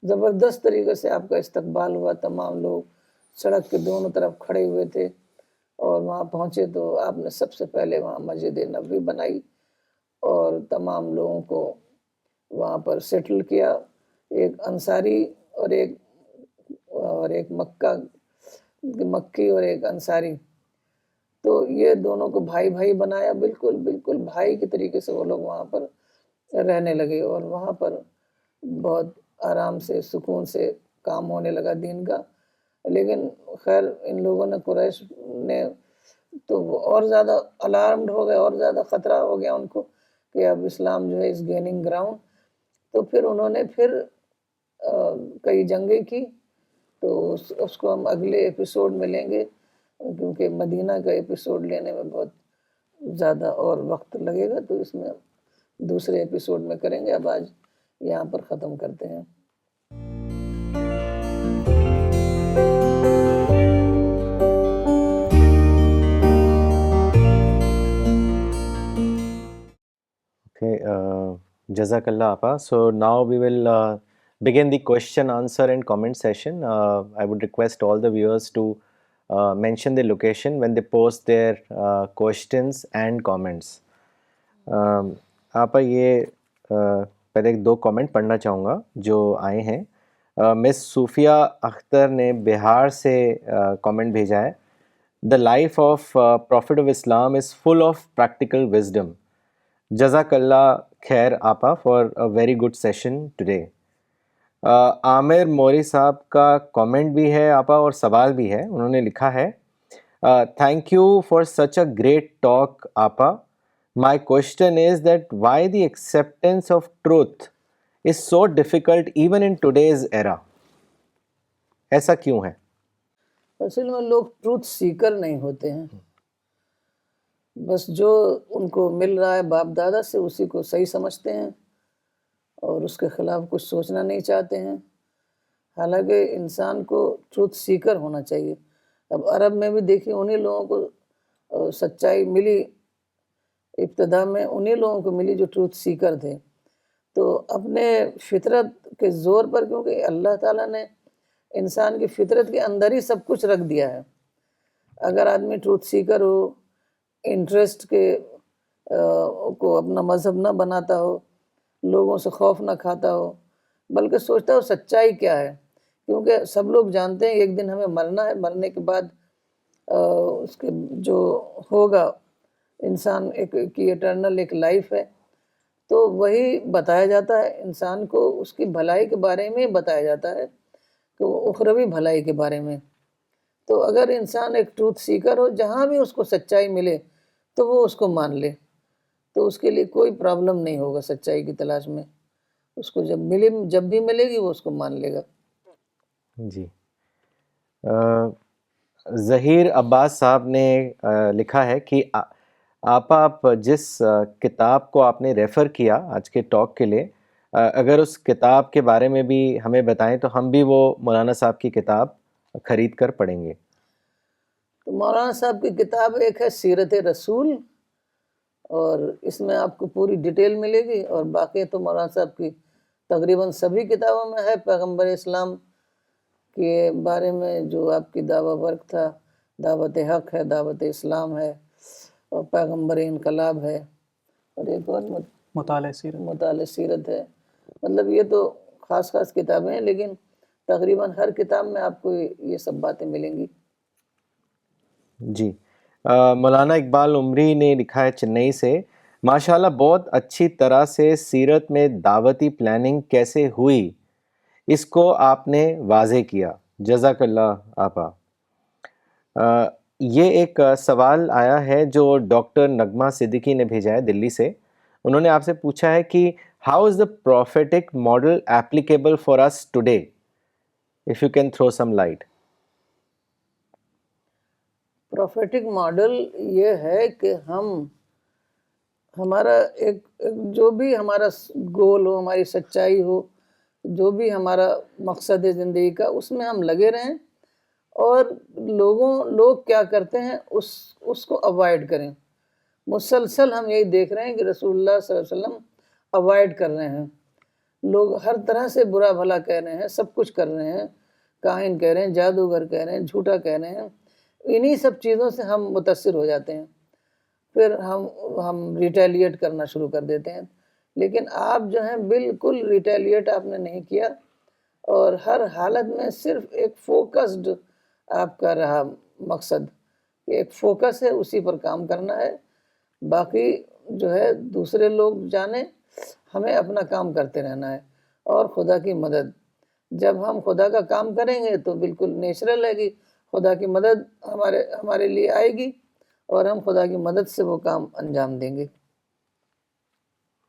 زبردست طریقے سے آپ کا استقبال ہوا. تمام لوگ سڑک کے دونوں طرف کھڑے ہوئے تھے، اور وہاں پہنچے تو آپ نے سب سے پہلے وہاں مسجد نبوی بنائی، اور تمام لوگوں کو وہاں پر سیٹل کیا. ایک انصاری اور ایک مکی اور ایک انصاری، تو یہ دونوں کو بھائی بھائی بنایا. بالکل بھائی کے طریقے سے وہ لوگ وہاں پر رہنے لگے، اور وہاں پر بہت آرام سے سکون سے کام ہونے لگا دین کا. لیکن خیر ان لوگوں نے، قریش نے، تو وہ اور زیادہ الارمڈ ہو گئے، اور زیادہ خطرہ ہو گیا ان کو کہ اب اسلام جو ہے اس گیننگ گراؤنڈ. تو پھر انہوں نے پھر کئی جنگیں کی. تو اس کو ہم اگلے ایپیسوڈ میں لیں گے، کیونکہ مدینہ کا ایپیسوڈ لینے میں بہت زیادہ اور وقت لگے گا. تو اس میں دوسرے ایپیسوڈ میں کریں گے. اب آج یہاں پر ختم کرتے ہیں. Okay, Jazakallah Appa. So now we will begin the question, answer and comment session. I would request all the viewers to mention the location when they post their questions and comments. Appa یہ پہلے 2 comment پڑھنا چاہوں گا جو آئے ہیں. مس صوفیہ اختر نے بہار سے comment بھیجا ہے. The life of Prophet of Islam is full of practical wisdom. Jazakallah khair Appa for a very good session today. عامر موری صاحب کا کامنٹ بھی ہے آپا اور سوال بھی ہے. انہوں نے لکھا ہے thank you for such a great talk آپا. My question is that why the acceptance of truth is so difficult even in today's era. ایسا کیوں ہے؟ اصل میں لوگ ٹروتھ سیکر نہیں ہوتے ہیں، بس جو ان کو مل رہا ہے باپ دادا سے اسی کو صحیح سمجھتے ہیں، اور اس کے خلاف کچھ سوچنا نہیں چاہتے ہیں. حالانکہ انسان کو ٹروتھ سیکر ہونا چاہیے. اب عرب میں بھی دیکھیے انہی لوگوں کو سچائی ملی، ابتدا میں انہی لوگوں کو ملی جو ٹروتھ سیکر تھے. تو اپنے فطرت کے زور پر، کیونکہ اللہ تعالیٰ نے انسان کی فطرت کے اندر ہی سب کچھ رکھ دیا ہے. اگر آدمی ٹروتھ سیکر ہو، انٹرسٹ کے کو اپنا مذہب نہ بناتا ہو، لوگوں سے خوف نہ کھاتا ہو، بلکہ سوچتا ہو سچائی کیا ہے، کیونکہ سب لوگ جانتے ہیں ایک دن ہمیں مرنا ہے، مرنے کے بعد اس کے جو ہوگا انسان کی ایٹرنل ایک لائف ہے. تو وہی بتایا جاتا ہے انسان کو، اس کی بھلائی کے بارے میں بتایا جاتا ہے. کہ وہ اخروی بھلائی کے بارے میں. تو اگر انسان ایک ٹروتھ سیکر ہو، جہاں بھی اس کو سچائی ملے تو وہ اس کو مان لے، تو اس کے لیے کوئی پرابلم نہیں ہوگا سچائی کی تلاش میں. اس کو جب بھی ملے گی وہ اس کو مان لے گا. جی. ظہیر عباس صاحب نے لکھا ہے کہ آپ جس کتاب کو آپ نے ریفر کیا آج کے ٹاک کے لیے، اگر اس کتاب کے بارے میں بھی ہمیں بتائیں تو ہم بھی وہ مولانا صاحب کی کتاب خرید کر پڑھیں گے. تو مولانا صاحب کی کتاب ایک ہے سیرت رسول، اور اس میں آپ کو پوری ڈیٹیل ملے گی، اور باقی تو مولانا صاحب کی تقریباً سبھی کتابوں میں ہے. پیغمبر اسلام کے بارے میں جو آپ کی دعویٰ ورک تھا، دعوت حق ہے، دعوت اسلام ہے، اور پیغمبر انقلاب ہے، اور ایک اور مطالعہ سیرت ہے. مطلب یہ تو خاص کتابیں ہیں، لیکن تقریباً ہر کتاب میں آپ کو یہ سب باتیں ملیں گی. جی. مولانا اقبال عمری نے لکھا ہے چنئی سے، ماشاءاللہ بہت اچھی طرح سے سیرت میں دعوتی پلاننگ کیسے ہوئی اس کو آپ نے واضح کیا، جزاک اللہ آپا. یہ ایک سوال آیا ہے جو ڈاکٹر نغمہ صدیقی نے بھیجا ہے دلی سے. انہوں نے آپ سے پوچھا ہے کہ how is the prophetic model applicable for us today, if you can throw some light. Prophetic model یہ ہے کہ ہمارا ایک جو بھی ہمارا گول ہو، ہماری سچائی ہو، جو بھی ہمارا مقصد ہے زندگی کا، اس میں ہم لگے رہیں، اور لوگ کیا کرتے ہیں اس کو اوائڈ کریں. مسلسل ہم یہی دیکھ رہے ہیں کہ رسول اللہ صلی اللہ علیہ وسلم اوائڈ کر رہے ہیں. لوگ ہر طرح سے برا بھلا کہہ رہے ہیں، سب کچھ کر رہے ہیں، کاہن کہہ رہے ہیں، جادوگر کہہ رہے ہیں، جھوٹا کہہ رہے ہیں. انہی سب چیزوں سے ہم متاثر ہو جاتے ہیں، پھر ہم ریٹیلیٹ کرنا شروع کر دیتے ہیں. لیکن آپ جو ہیں بالکل ریٹیلیٹ آپ نے نہیں کیا، اور ہر حالت میں صرف ایک فوکسڈ آپ کا رہا مقصد، ایک فوکس ہے، اسی پر کام کرنا ہے. باقی جو ہے دوسرے لوگ جانے، ہمیں اپنا کام کرتے رہنا ہے. اور خدا کی مدد، جب ہم خدا کا کام کریں گے تو بالکل نیچرل ہے کہ خدا کی مدد ہمارے لیے آئے گی، اور ہم خدا کی مدد سے وہ کام انجام دیں گے.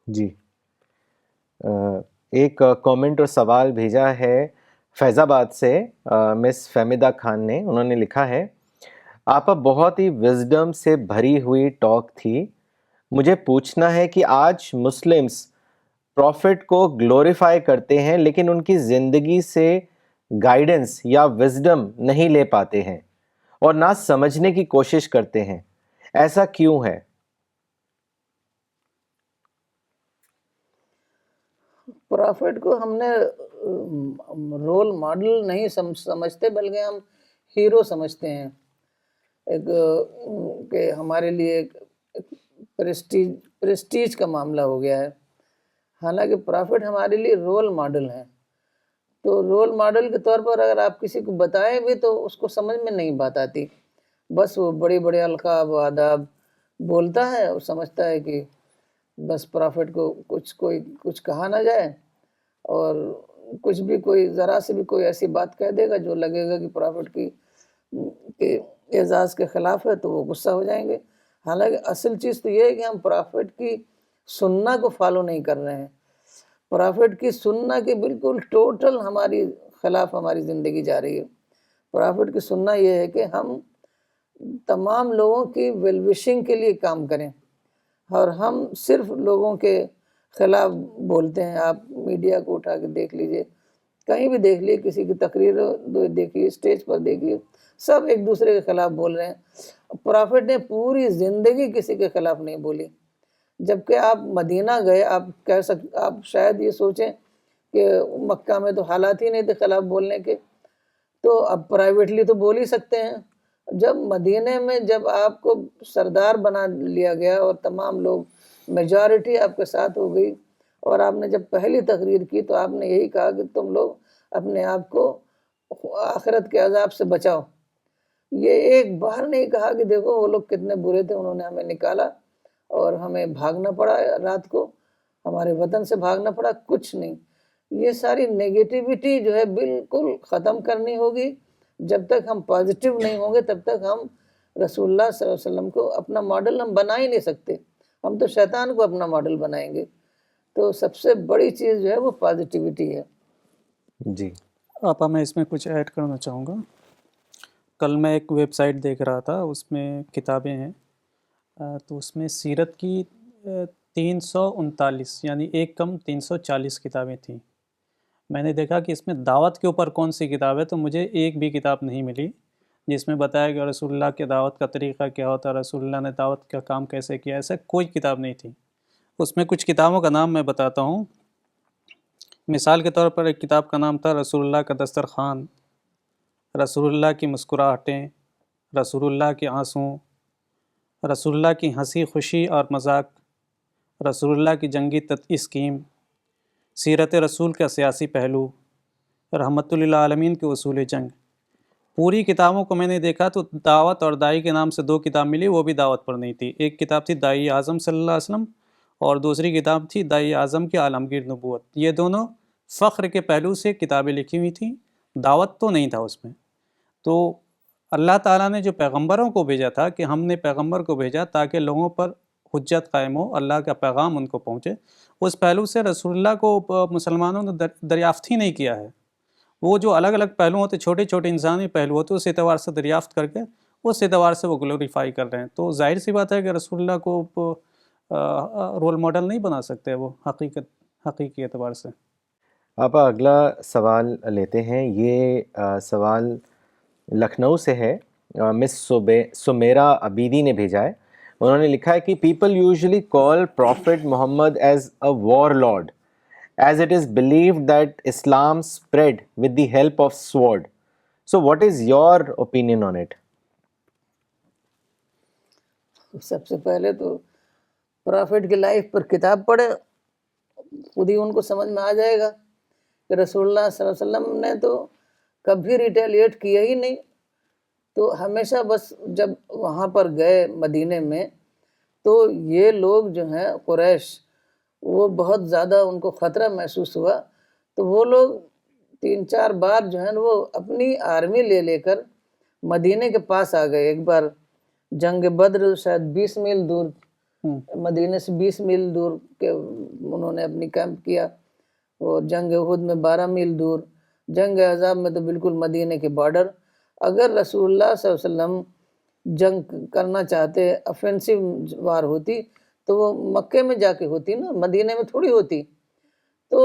جی. ایک کامنٹ اور سوال بھیجا ہے فیض آباد سے مس فہمیدہ خان نے. انہوں نے لکھا ہے، آپا بہت ہی وزڈم سے بھری ہوئی ٹاک تھی. مجھے پوچھنا ہے کہ آج مسلمز پروفٹ کو گلوریفائی کرتے ہیں لیکن ان کی زندگی سے گائیڈنس یا وزڈم نہیں لے پاتے ہیں اور نہ سمجھنے کی کوشش کرتے ہیں، ایسا کیوں ہے؟ پرافٹ کو ہم نے رول ماڈل نہیں سمجھتے، بلکہ ہم ہیرو سمجھتے ہیں. ایک کہ ہمارے لیے ایک پریسٹیج کا معاملہ ہو گیا ہے. حالانکہ پرافٹ ہمارے لیے رول ماڈل ہیں. تو رول ماڈل کے طور پر اگر آپ کسی کو بتائیں بھی تو اس کو سمجھ میں نہیں بات آتی. بس وہ بڑے بڑے القاب و آداب بولتا ہے اور سمجھتا ہے کہ بس پرافٹ کو کچھ کہا نہ جائے، اور کچھ بھی کوئی ذرا سے بھی کوئی ایسی بات کہہ دے گا جو لگے گا کہ پرافٹ کے اعزاز کے خلاف ہے تو وہ غصہ ہو جائیں گے. حالانکہ اصل چیز تو یہ ہے کہ ہم پرافٹ کی سننا کو فالو نہیں کر رہے ہیں. پرافٹ کی سننا کے بالکل ٹوٹل ہماری خلاف ہماری زندگی جا رہی ہے. پرافٹ کی سننا یہ ہے کہ ہم تمام لوگوں کی ویل وشنگ کے لیے کام کریں، اور ہم صرف لوگوں کے خلاف بولتے ہیں. آپ میڈیا کو اٹھا کے دیکھ لیجئے، کہیں بھی دیکھ لیجئے، کسی کی تقریر دیکھیے، اسٹیج پر دیکھیے، سب ایک دوسرے کے خلاف بول رہے ہیں. پرافٹ نے پوری زندگی کسی کے خلاف نہیں بولی. جبکہ آپ مدینہ گئے، آپ شاید یہ سوچیں کہ مکہ میں تو حالات ہی نہیں تھے خلاف بولنے کے، تو اب پرائیویٹلی تو بول ہی سکتے ہیں. جب مدینے میں جب آپ کو سردار بنا لیا گیا اور تمام لوگ میجارٹی آپ کے ساتھ ہو گئی، اور آپ نے جب پہلی تقریر کی تو آپ نے یہی کہا کہ تم لوگ اپنے آپ کو آخرت کے عذاب سے بچاؤ. یہ ایک بار نہیں کہا کہ دیکھو وہ لوگ کتنے برے تھے، انہوں نے ہمیں نکالا اور ہمیں بھاگنا پڑا، رات کو ہمارے وطن سے بھاگنا پڑا. کچھ نہیں. یہ ساری نگیٹیوٹی جو ہے بالکل ختم کرنی ہوگی. جب تک ہم پازیٹیو نہیں ہوں گے تب تک ہم رسول اللہ صلی اللہ علیہ وسلم کو اپنا ماڈل ہم بنا ہی نہیں سکتے. ہم تو شیطان کو اپنا ماڈل بنائیں گے. تو سب سے بڑی چیز جو ہے وہ پازیٹیوٹی ہے. جی آپا میں اس میں کچھ ایڈ کرنا چاہوں گا. کل میں ایک ویب سائٹ دیکھ رہا تھا، اس میں کتابیں ہیں، تو اس میں سیرت کی 339 یعنی ایک کم 340 کتابیں تھیں. میں نے دیکھا کہ اس میں دعوت کے اوپر کون سی کتاب ہے، تو مجھے ایک بھی کتاب نہیں ملی جس میں بتایا کہ رسول اللہ کے دعوت کا طریقہ کیا ہوتا ہے، رسول اللہ نے دعوت کا کام کیسے کیا. ایسا کوئی کتاب نہیں تھی. اس میں کچھ کتابوں کا نام میں بتاتا ہوں. مثال کے طور پر ایک کتاب کا نام تھا رسول اللہ کا دسترخوان، رسول اللہ کی مسکراہٹیں، رسول اللہ کے آنسوں، رسول اللہ کی ہنسی خوشی اور مذاق، رسول اللہ کی جنگی اسکیم، سیرت رسول کا سیاسی پہلو، رحمت للعالمین کے اصول جنگ. پوری کتابوں کو میں نے دیکھا تو دعوت اور دائی کے نام سے 2 کتاب ملی، وہ بھی دعوت پر نہیں تھی. ایک کتاب تھی دائی اعظم صلی اللہ علیہ وسلم اور دوسری کتاب تھی دائی اعظم کی عالمگیر نبوت. یہ دونوں فخر کے پہلو سے کتابیں لکھی ہوئی تھیں، دعوت تو نہیں تھا اس میں. تو اللہ تعالیٰ نے جو پیغمبروں کو بھیجا تھا کہ ہم نے پیغمبر کو بھیجا تاکہ لوگوں پر حجت قائم ہو، اللہ کا پیغام ان کو پہنچے، اس پہلو سے رسول اللہ کو مسلمانوں نے دریافت ہی نہیں کیا ہے. وہ جو الگ الگ پہلو ہوتے، چھوٹے چھوٹے انسانی پہلو ہوتے، اس اعتبار سے دریافت کر کے اس اعتبار سے وہ گلوریفائی کر رہے ہیں. تو ظاہر سی بات ہے کہ رسول اللہ کو رول ماڈل نہیں بنا سکتے وہ حقیقی اعتبار سے. آپ اگلا سوال لیتے ہیں. یہ سوال لکھنؤ سے ہے. مس سمیرا عبیدی نے بھیجا ہے. انہوں نے لکھا ہے کہ people usually call prophet Muhammad as a warlord as it is believed that Islam spread with the help of sword. So what is your opinion on it? سب سے پہلے تو پرافٹ کی لائف پر کتاب پڑھے، خود ہی ان کو سمجھ میں آ جائے گا کہ رسول اللہ صلی اللہ علیہ وسلم نے تو کبھی ریٹیلیٹ کیا ہی نہیں. تو ہمیشہ بس جب وہاں پر گئے مدینے میں تو یہ لوگ جو ہیں قریش، وہ بہت زیادہ ان کو خطرہ محسوس ہوا. تو وہ لوگ 3-4 بار جو ہے وہ اپنی آرمی لے کر مدینے کے پاس آ گئے. ایک بار جنگ بدر شاید 20 میل دور، مدینے سے 20 میل دور کے انہوں نے اپنی کیمپ کیا، اور جنگ احد میں 12 میل دور، جنگ احزاب میں تو بالکل مدینے کے بارڈر. اگر رسول اللہ صلی اللہ علیہ وسلم جنگ کرنا چاہتے، افینسو وار ہوتی تو وہ مکے میں جا کے ہوتی نا، مدینے میں تھوڑی ہوتی. تو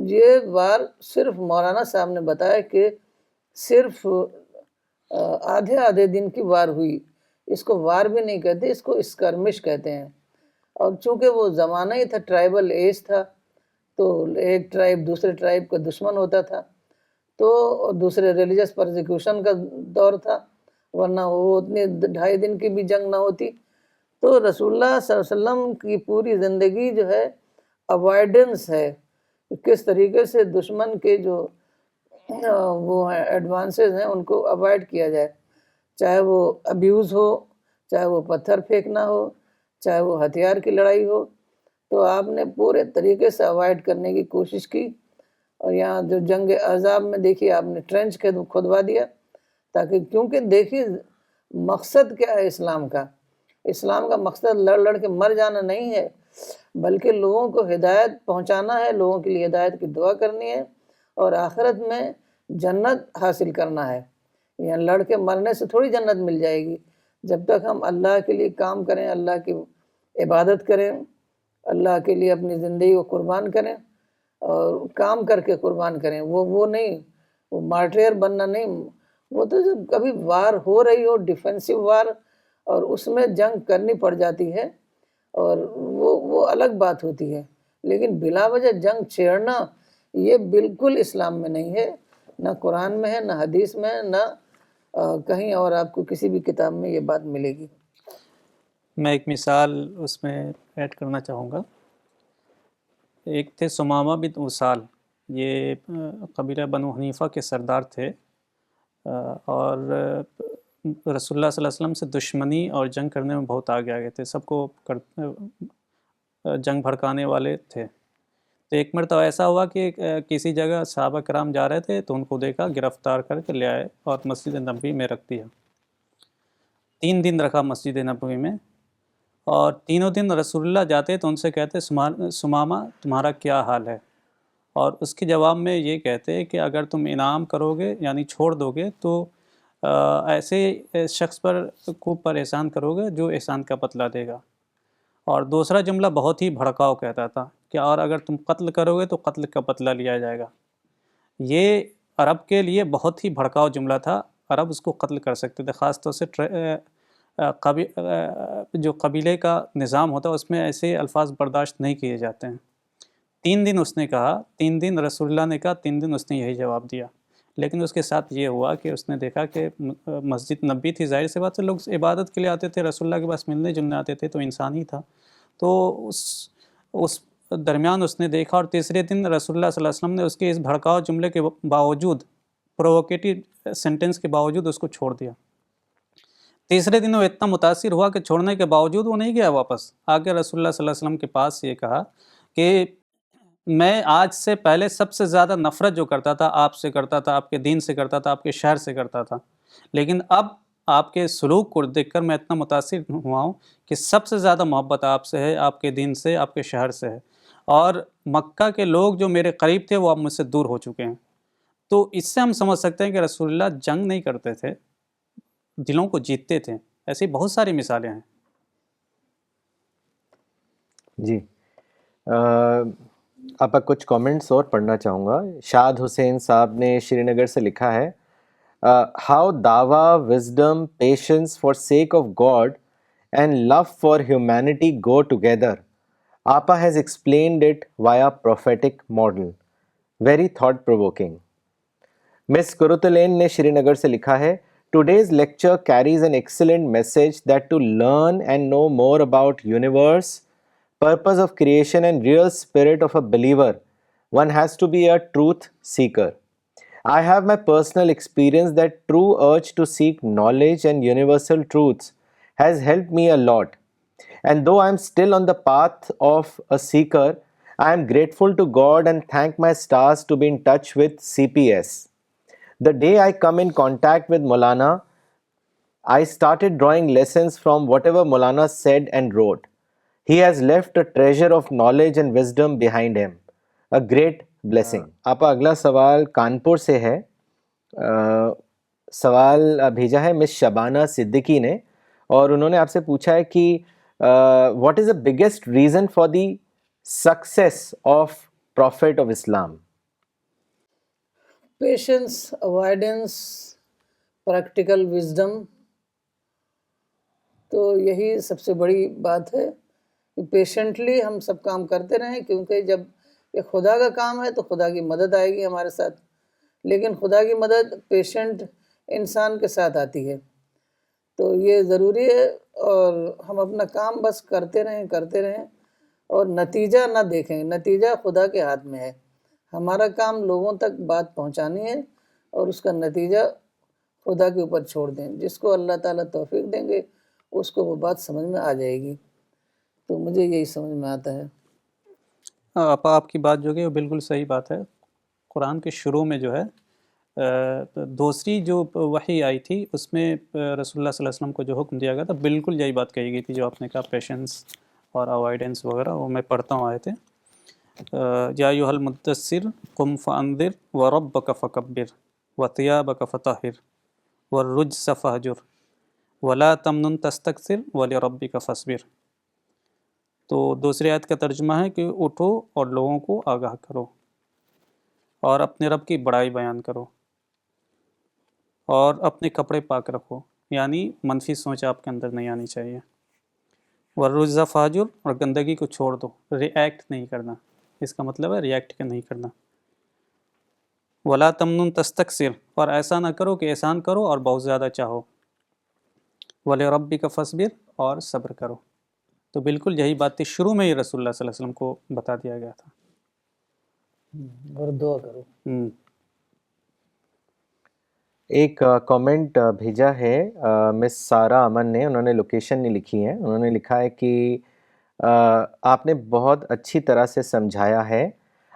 یہ وار صرف مولانا صاحب نے بتایا کہ صرف آدھے دن کی وار ہوئی. اس کو وار بھی نہیں کہتے، اس کو اسکرمش کہتے ہیں. اور چونکہ وہ زمانہ ہی تھا، ٹرائبل ایج تھا، تو ایک ٹرائب دوسرے ٹرائب کا دشمن ہوتا تھا، تو دوسرے ریلیجس پرزیکیوشن کا دور تھا، ورنہ وہ اتنے 2.5 دن کی بھی جنگ نہ ہوتی. تو رسول اللہ صلی اللہ علیہ وسلم کی پوری زندگی جو ہے اوائڈنس ہے، کس طریقے سے دشمن کے جو وہ ہیں ایڈوانسز ہیں ان کو اوائڈ کیا جائے، چاہے وہ ابیوز ہو، چاہے وہ پتھر پھینکنا ہو، چاہے وہ ہتھیار کی لڑائی ہو. تو آپ نے پورے طریقے سے اوائڈ کرنے کی کوشش کی. اور یہاں جو جنگ احزاب میں دیکھیے آپ نے ٹرینچ کھدوا دیا، تاکہ کیونکہ دیکھیے مقصد کیا ہے اسلام کا مقصد لڑ کے مر جانا نہیں ہے، بلکہ لوگوں کو ہدایت پہنچانا ہے، لوگوں کے لیے ہدایت کی دعا کرنی ہے، اور آخرت میں جنت حاصل کرنا ہے. یعنی لڑ کے مرنے سے تھوڑی جنت مل جائے گی. جب تک ہم اللہ کے لیے کام کریں، اللہ کی عبادت کریں، اللہ کے لیے اپنی زندگی کو قربان کریں، اور کام کر کے قربان کریں، وہ نہیں، وہ مارٹیر بننا نہیں. وہ تو جب کبھی وار ہو رہی ہو، ڈیفینسو وار، اور اس میں جنگ کرنی پڑ جاتی ہے، اور وہ الگ بات ہوتی ہے. لیکن بلا وجہ جنگ چھیڑنا یہ بالکل اسلام میں نہیں ہے، نہ قرآن میں ہے، نہ حدیث میں ہے، نہ کہیں اور آپ کو کسی بھی کتاب میں یہ بات ملے گی. میں ایک مثال اس میں ایڈ کرنا چاہوں گا. ایک تھے سمامہ بن اسال، یہ قبیلہ بنو حنیفہ کے سردار تھے، اور رسول اللہ صلی اللہ علیہ وسلم سے دشمنی اور جنگ کرنے میں بہت آگے تھے، سب کو جنگ بھڑکانے والے تھے. تو ایک مرتبہ ایسا ہوا کہ کسی جگہ صحابہ کرام جا رہے تھے تو ان کو دیکھا، گرفتار کر کے لے آئے اور مسجد نبوی میں رکھ دیا. 3 دن رکھا مسجد نبوی میں، اور تینوں دن رسول اللہ جاتے تو ان سے کہتے سمامہ تمہارا کیا حال ہے، اور اس کے جواب میں یہ کہتے کہ اگر تم انعام کرو گے یعنی چھوڑ دو گے تو ایسے شخص پر احسان کرو گے جو احسان کا بدلہ دے گا. اور دوسرا جملہ بہت ہی بھڑکاؤ کہتا تھا کہ اور اگر تم قتل کرو گے تو قتل کا بدلہ لیا جائے گا. یہ عرب کے لیے بہت ہی بھڑکاؤ جملہ تھا. عرب اس کو قتل کر سکتے تھے، خاص طور سے جو قبیلے کا نظام ہوتا ہے اس میں ایسے الفاظ برداشت نہیں کیے جاتے ہیں. 3 دن اس نے کہا، 3 دن رسول اللہ نے کہا، 3 دن اس نے یہی جواب دیا. لیکن اس کے ساتھ یہ ہوا کہ اس نے دیکھا کہ مسجد نبی تھی، ظاہر سی بات ہے لوگ عبادت کے لیے آتے تھے، رسول اللہ کے پاس ملنے جلنے آتے تھے، تو انسان ہی تھا. تو اس درمیان اس نے دیکھا، اور تیسرے دن رسول اللہ صلی اللہ علیہ وسلم نے اس کے اس بھڑکاؤ جملے کے باوجود، پرووکیٹو سینٹنس کے باوجود اس کو چھوڑ دیا. تیسرے دن وہ اتنا متاثر ہوا کہ چھوڑنے کے باوجود وہ نہیں گیا واپس. آگے رسول اللہ صلی اللہ علیہ وسلم کے پاس یہ کہا کہ میں آج سے پہلے سب سے زیادہ نفرت جو کرتا تھا آپ سے کرتا تھا، آپ کے دین سے کرتا تھا، آپ کے شہر سے کرتا تھا، لیکن اب آپ کے سلوک کو دیکھ کر میں اتنا متاثر ہوا ہوں کہ سب سے زیادہ محبت آپ سے ہے، آپ کے دین سے، آپ کے شہر سے ہے. اور مکہ کے لوگ جو میرے قریب تھے وہ اب مجھ سے دور ہو چکے ہیں. تو اس سے ہم سمجھ سکتے ہیں کہ رسول اللہ جنگ نہیں کرتے تھے، دلوں کو جیتتے تھے. ایسی بہت ساری مثالیں ہیں. جی آپ کچھ کامنٹس اور پڑھنا چاہوں گا. شاد حسین صاحب نے شری نگر سے لکھا ہے، ہاؤ دعویٰ، wisdom, patience for sake of God and love for humanity go together. آپا has explained it via prophetic model. Very thought provoking. Miss کرتلین نے شری نگر سے لکھا ہے، Today's lecture carries an excellent message that to learn and know more about universe, purpose of creation and real spirit of a believer, one has to be a truth seeker. I have my personal experience that true urge to seek knowledge and universal truths has helped me a lot. And though I am still on the path of a seeker, I am grateful to God and thank my stars to be in touch with CPS. The day I come in contact with Maulana, I started drawing lessons from whatever Maulana said and wrote. He has left a treasure of knowledge and wisdom behind him. A great blessing. آپ اگلا سوال کانپور سے ہے. سوال بھیجا ہے مس شبانہ صدیقی نے، اور انہوں نے آپ سے پوچھا ہے کہ what is the biggest reason for the success of prophet of Islam? Patience, avoidance, practical wisdom. تو یہی سب سے بڑی بات ہے کہ پیشنٹلی ہم سب کام کرتے رہیں، کیونکہ جب یہ خدا کا کام ہے تو خدا کی مدد آئے گی ہمارے ساتھ. لیکن خدا کی مدد پیشنٹ انسان کے ساتھ آتی ہے، تو یہ ضروری ہے. اور ہم اپنا کام بس کرتے رہیں اور نتیجہ نہ دیکھیں. نتیجہ خدا کے ہاتھ میں ہے. ہمارا کام لوگوں تک بات پہنچانی ہے اور اس کا نتیجہ خدا کے اوپر چھوڑ دیں. جس کو اللہ تعالیٰ توفیق دیں گے اس کو وہ بات سمجھ میں آ جائے گی. تو مجھے یہی سمجھ میں آتا ہے. آپ کی بات جو کہ وہ بالکل صحیح بات ہے. قرآن کے شروع میں جو ہے دوسری جو وحی آئی تھی اس میں رسول اللہ صلی اللہ علیہ وسلم کو جو حکم دیا گیا تھا بالکل یہی بات کہی گئی تھی جو آپ نے کہا، پیشنس اور اوائڈنس وغیرہ. وہ میں پڑھتا ہوں آیتیں. یا ایھا المدثر قم فانذر وربک فکبر وثیابک فطہر والرجز فہجر ولا تمنن تستکثر ولربک فاصبر. تو دوسری آیت کا ترجمہ ہے کہ اٹھو اور لوگوں کو آگاہ کرو اور اپنے رب کی بڑائی بیان کرو اور اپنے کپڑے پاک رکھو، یعنی منفی سوچ آپ کے اندر نہیں آنی چاہیے. والرجز فہجر، اور گندگی کو چھوڑ دو، ری ایکٹ نہیں کرنا. اس کا مطلب ہے ری ایکٹ نہیں کرنا. ولا تمنن تستکثر، اور ایسا نہ کرو کہ احسان کرو اور بہت زیادہ چاہو. ولربک فاصبر، اور صبر کرو. تو بالکل یہی بات تھی. شروع میں ہی رسول اللہ صلی اللہ علیہ وسلم کو بتا دیا گیا تھا. اور دعا کرو. ایک کامنٹ بھیجا ہے مس سارہ امن نے. انہوں نے لوکیشن نہیں لکھی ہے. انہوں نے لکھا ہے کہ آپ نے بہت اچھی طرح سے سمجھایا ہے.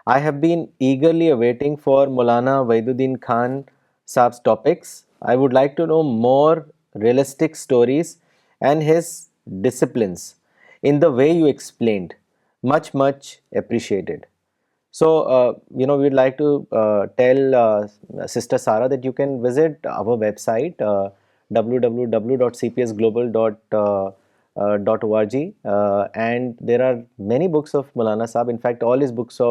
I have been eagerly awaiting for Maulana Waiduddin Khan Saab's topics. I would like to know more realistic stories and his disciplines in the way you explained. Much, much appreciated. So, we'd like to tell Sister Sara that you can visit our website, www.cpsglobal.org, and there are many books of Maulana Saab. In fact, all his books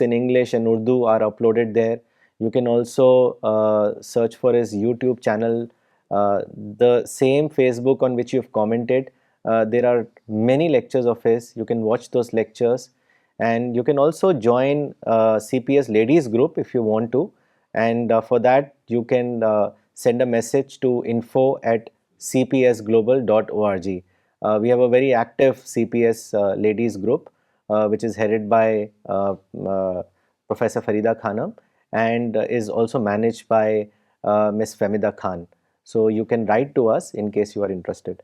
in English and Urdu are uploaded there. You can also search for his YouTube channel, the same Facebook on which you've commented. There are many lectures of his. You can watch those lectures. And you can also join CPS ladies group if you want to, and for that you can send a message to info@cpsglobal.org. We have a very active CPS ladies group which is headed by Professor Farida Khanam and is also managed by Miss Femida Khan. So you can write to us in case you are interested.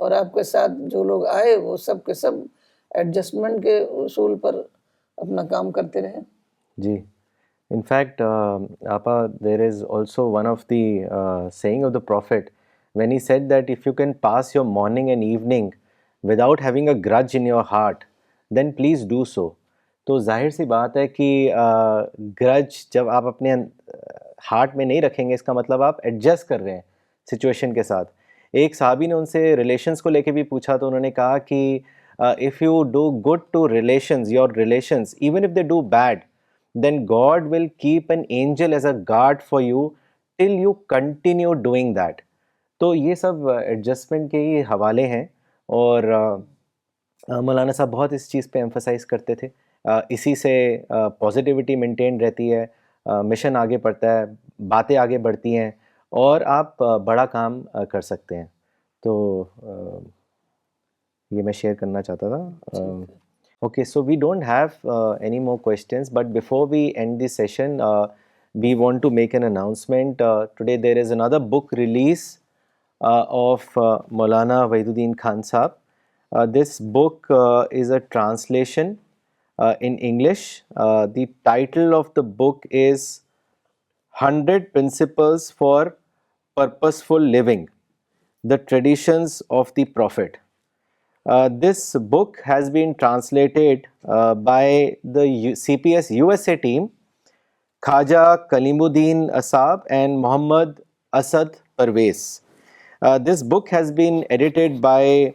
اور آپ کے ساتھ جو لوگ آئے وہ سب کے سب adjustment کے اصول پر اپنا کام کرتے رہے. جی. In fact, Apa, there is also one of the saying of the Prophet when he said that if you can pass your morning and evening without having a grudge in your heart, then please do so. تو ظاہر سی بات ہے کہ گرج جب آپ اپنے heart میں نہیں رکھیں گے اس کا مطلب آپ ایڈجسٹ کر رہے ہیں سچویشن کے ساتھ. ایک صحابی نے ان سے ریلیشنس کو لے کے بھی پوچھا تو انہوں نے کہا کہ if you do good to relations, your relations, even if they do bad, then God will keep an angel as a guard for you till you continue doing that. تو یہ سب ایڈجسٹمنٹ کے ہی حوالے ہیں اور مولانا صاحب بہت اس چیز پہ ایمفسائز کرتے تھے. اسی سے پازیٹیوٹی مینٹین رہتی ہے, مشن آگے بڑھتا ہے, باتیں آگے بڑھتی ہیں اور آپ بڑا کام کر سکتے ہیں. تو یہ میں شیئر کرنا چاہتا تھا. Okay, so we don't have any more questions, but before we end this session, we want to make an announcement. Today there is another book release of Maulana Wahiduddin Khan Sahab. This book is a translation in English. The title of the book is 100 Principles for Purposeful Living, The Traditions of the Prophet. This book has been translated by the CPS USA team, Khaja Kalimuddin Asab and Muhammad Asad Parvez. This book has been edited by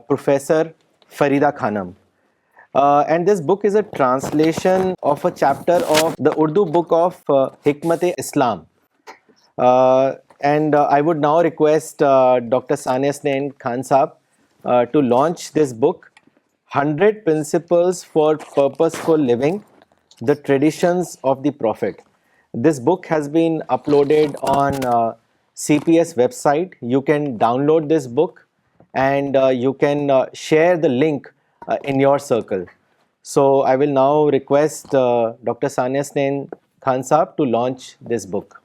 Professor Farida Khanam. And this book is a translation of a chapter of the Urdu book of Hikmat-e-Islam. And I would now request Dr. Sania Hussain Khan Sahab to launch this book, 100 Principles for Purposeful Living, The Traditions of the Prophet. This book has been uploaded on CPS website. You can download this book and you can share the link in your circle. So I will now request Dr. Sania Hussain Khan Sahab to launch this book.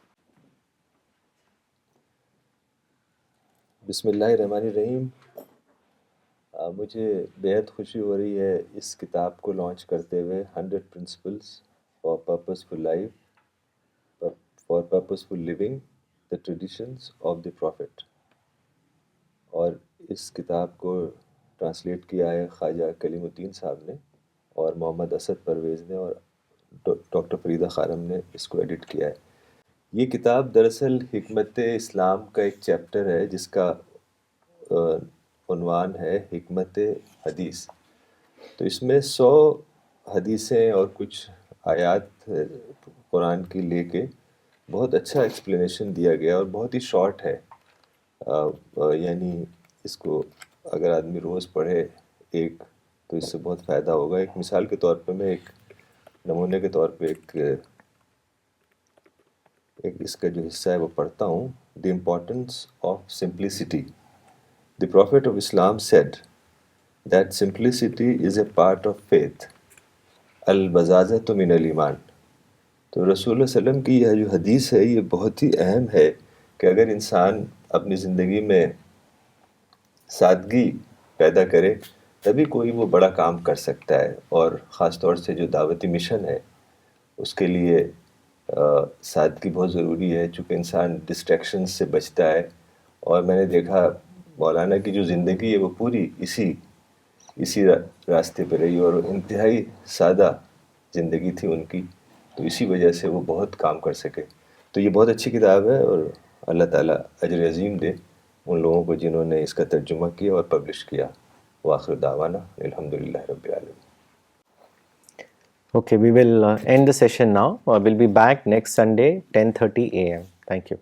Bismillahirrahmanirrahim. مجھے بہت خوشی ہو رہی ہے اس کتاب کو launch کرتے ہوئے 100 principles for purposeful life for purposeful living the traditions of the prophet. اور اس کتاب کو ٹرانسلیٹ کیا ہے خواجہ کلیم الدین صاحب نے اور محمد اسد پرویز نے اور ڈاکٹر فریدہ خانم نے اس کو ایڈٹ کیا ہے. یہ کتاب دراصل حکمت اسلام کا ایک چیپٹر ہے جس کا عنوان ہے حکمت حدیث. تو اس میں 100 حدیثیں اور کچھ آیات قرآن کی لے کے بہت اچھا ایکسپلینیشن دیا گیا اور بہت ہی شارٹ ہے. یعنی اس کو اگر آدمی روز پڑھے ایک تو اس سے بہت فائدہ ہوگا. ایک مثال کے طور پہ میں ایک نمونے کے طور پہ ایک اس کا جو حصہ ہے وہ پڑھتا ہوں. The importance of simplicity. The Prophet of Islam said that simplicity is a part of faith. Al-bazazatu min al-iman. تو رسول اللہ علیہ وسلم کی یہ جو حدیث ہے یہ بہت ہی اہم ہے کہ اگر انسان اپنی زندگی میں سادگی پیدا کرے تبھی کوئی وہ بڑا کام کر سکتا ہے. اور خاص طور سے جو دعوتی مشن ہے اس کے لیے سادگی بہت ضروری ہے چونکہ انسان ڈسٹریکشن سے بچتا ہے. اور میں نے دیکھا مولانا کی جو زندگی ہے وہ پوری اسی راستے پہ رہی اور انتہائی سادہ زندگی تھی ان کی. تو اسی وجہ سے وہ بہت کام کر سکے. تو یہ بہت اچھی کتاب ہے اور اللہ تعالیٰ اجر عظیم دے ان لوگوں کو جنہوں نے اس کا ترجمہ کیا اور پبلش کیا. وآخر دعوانا الحمدللہ رب العالمین. Okay, we will end the session now. We'll be back next Sunday, 10:30 a.m. Thank you.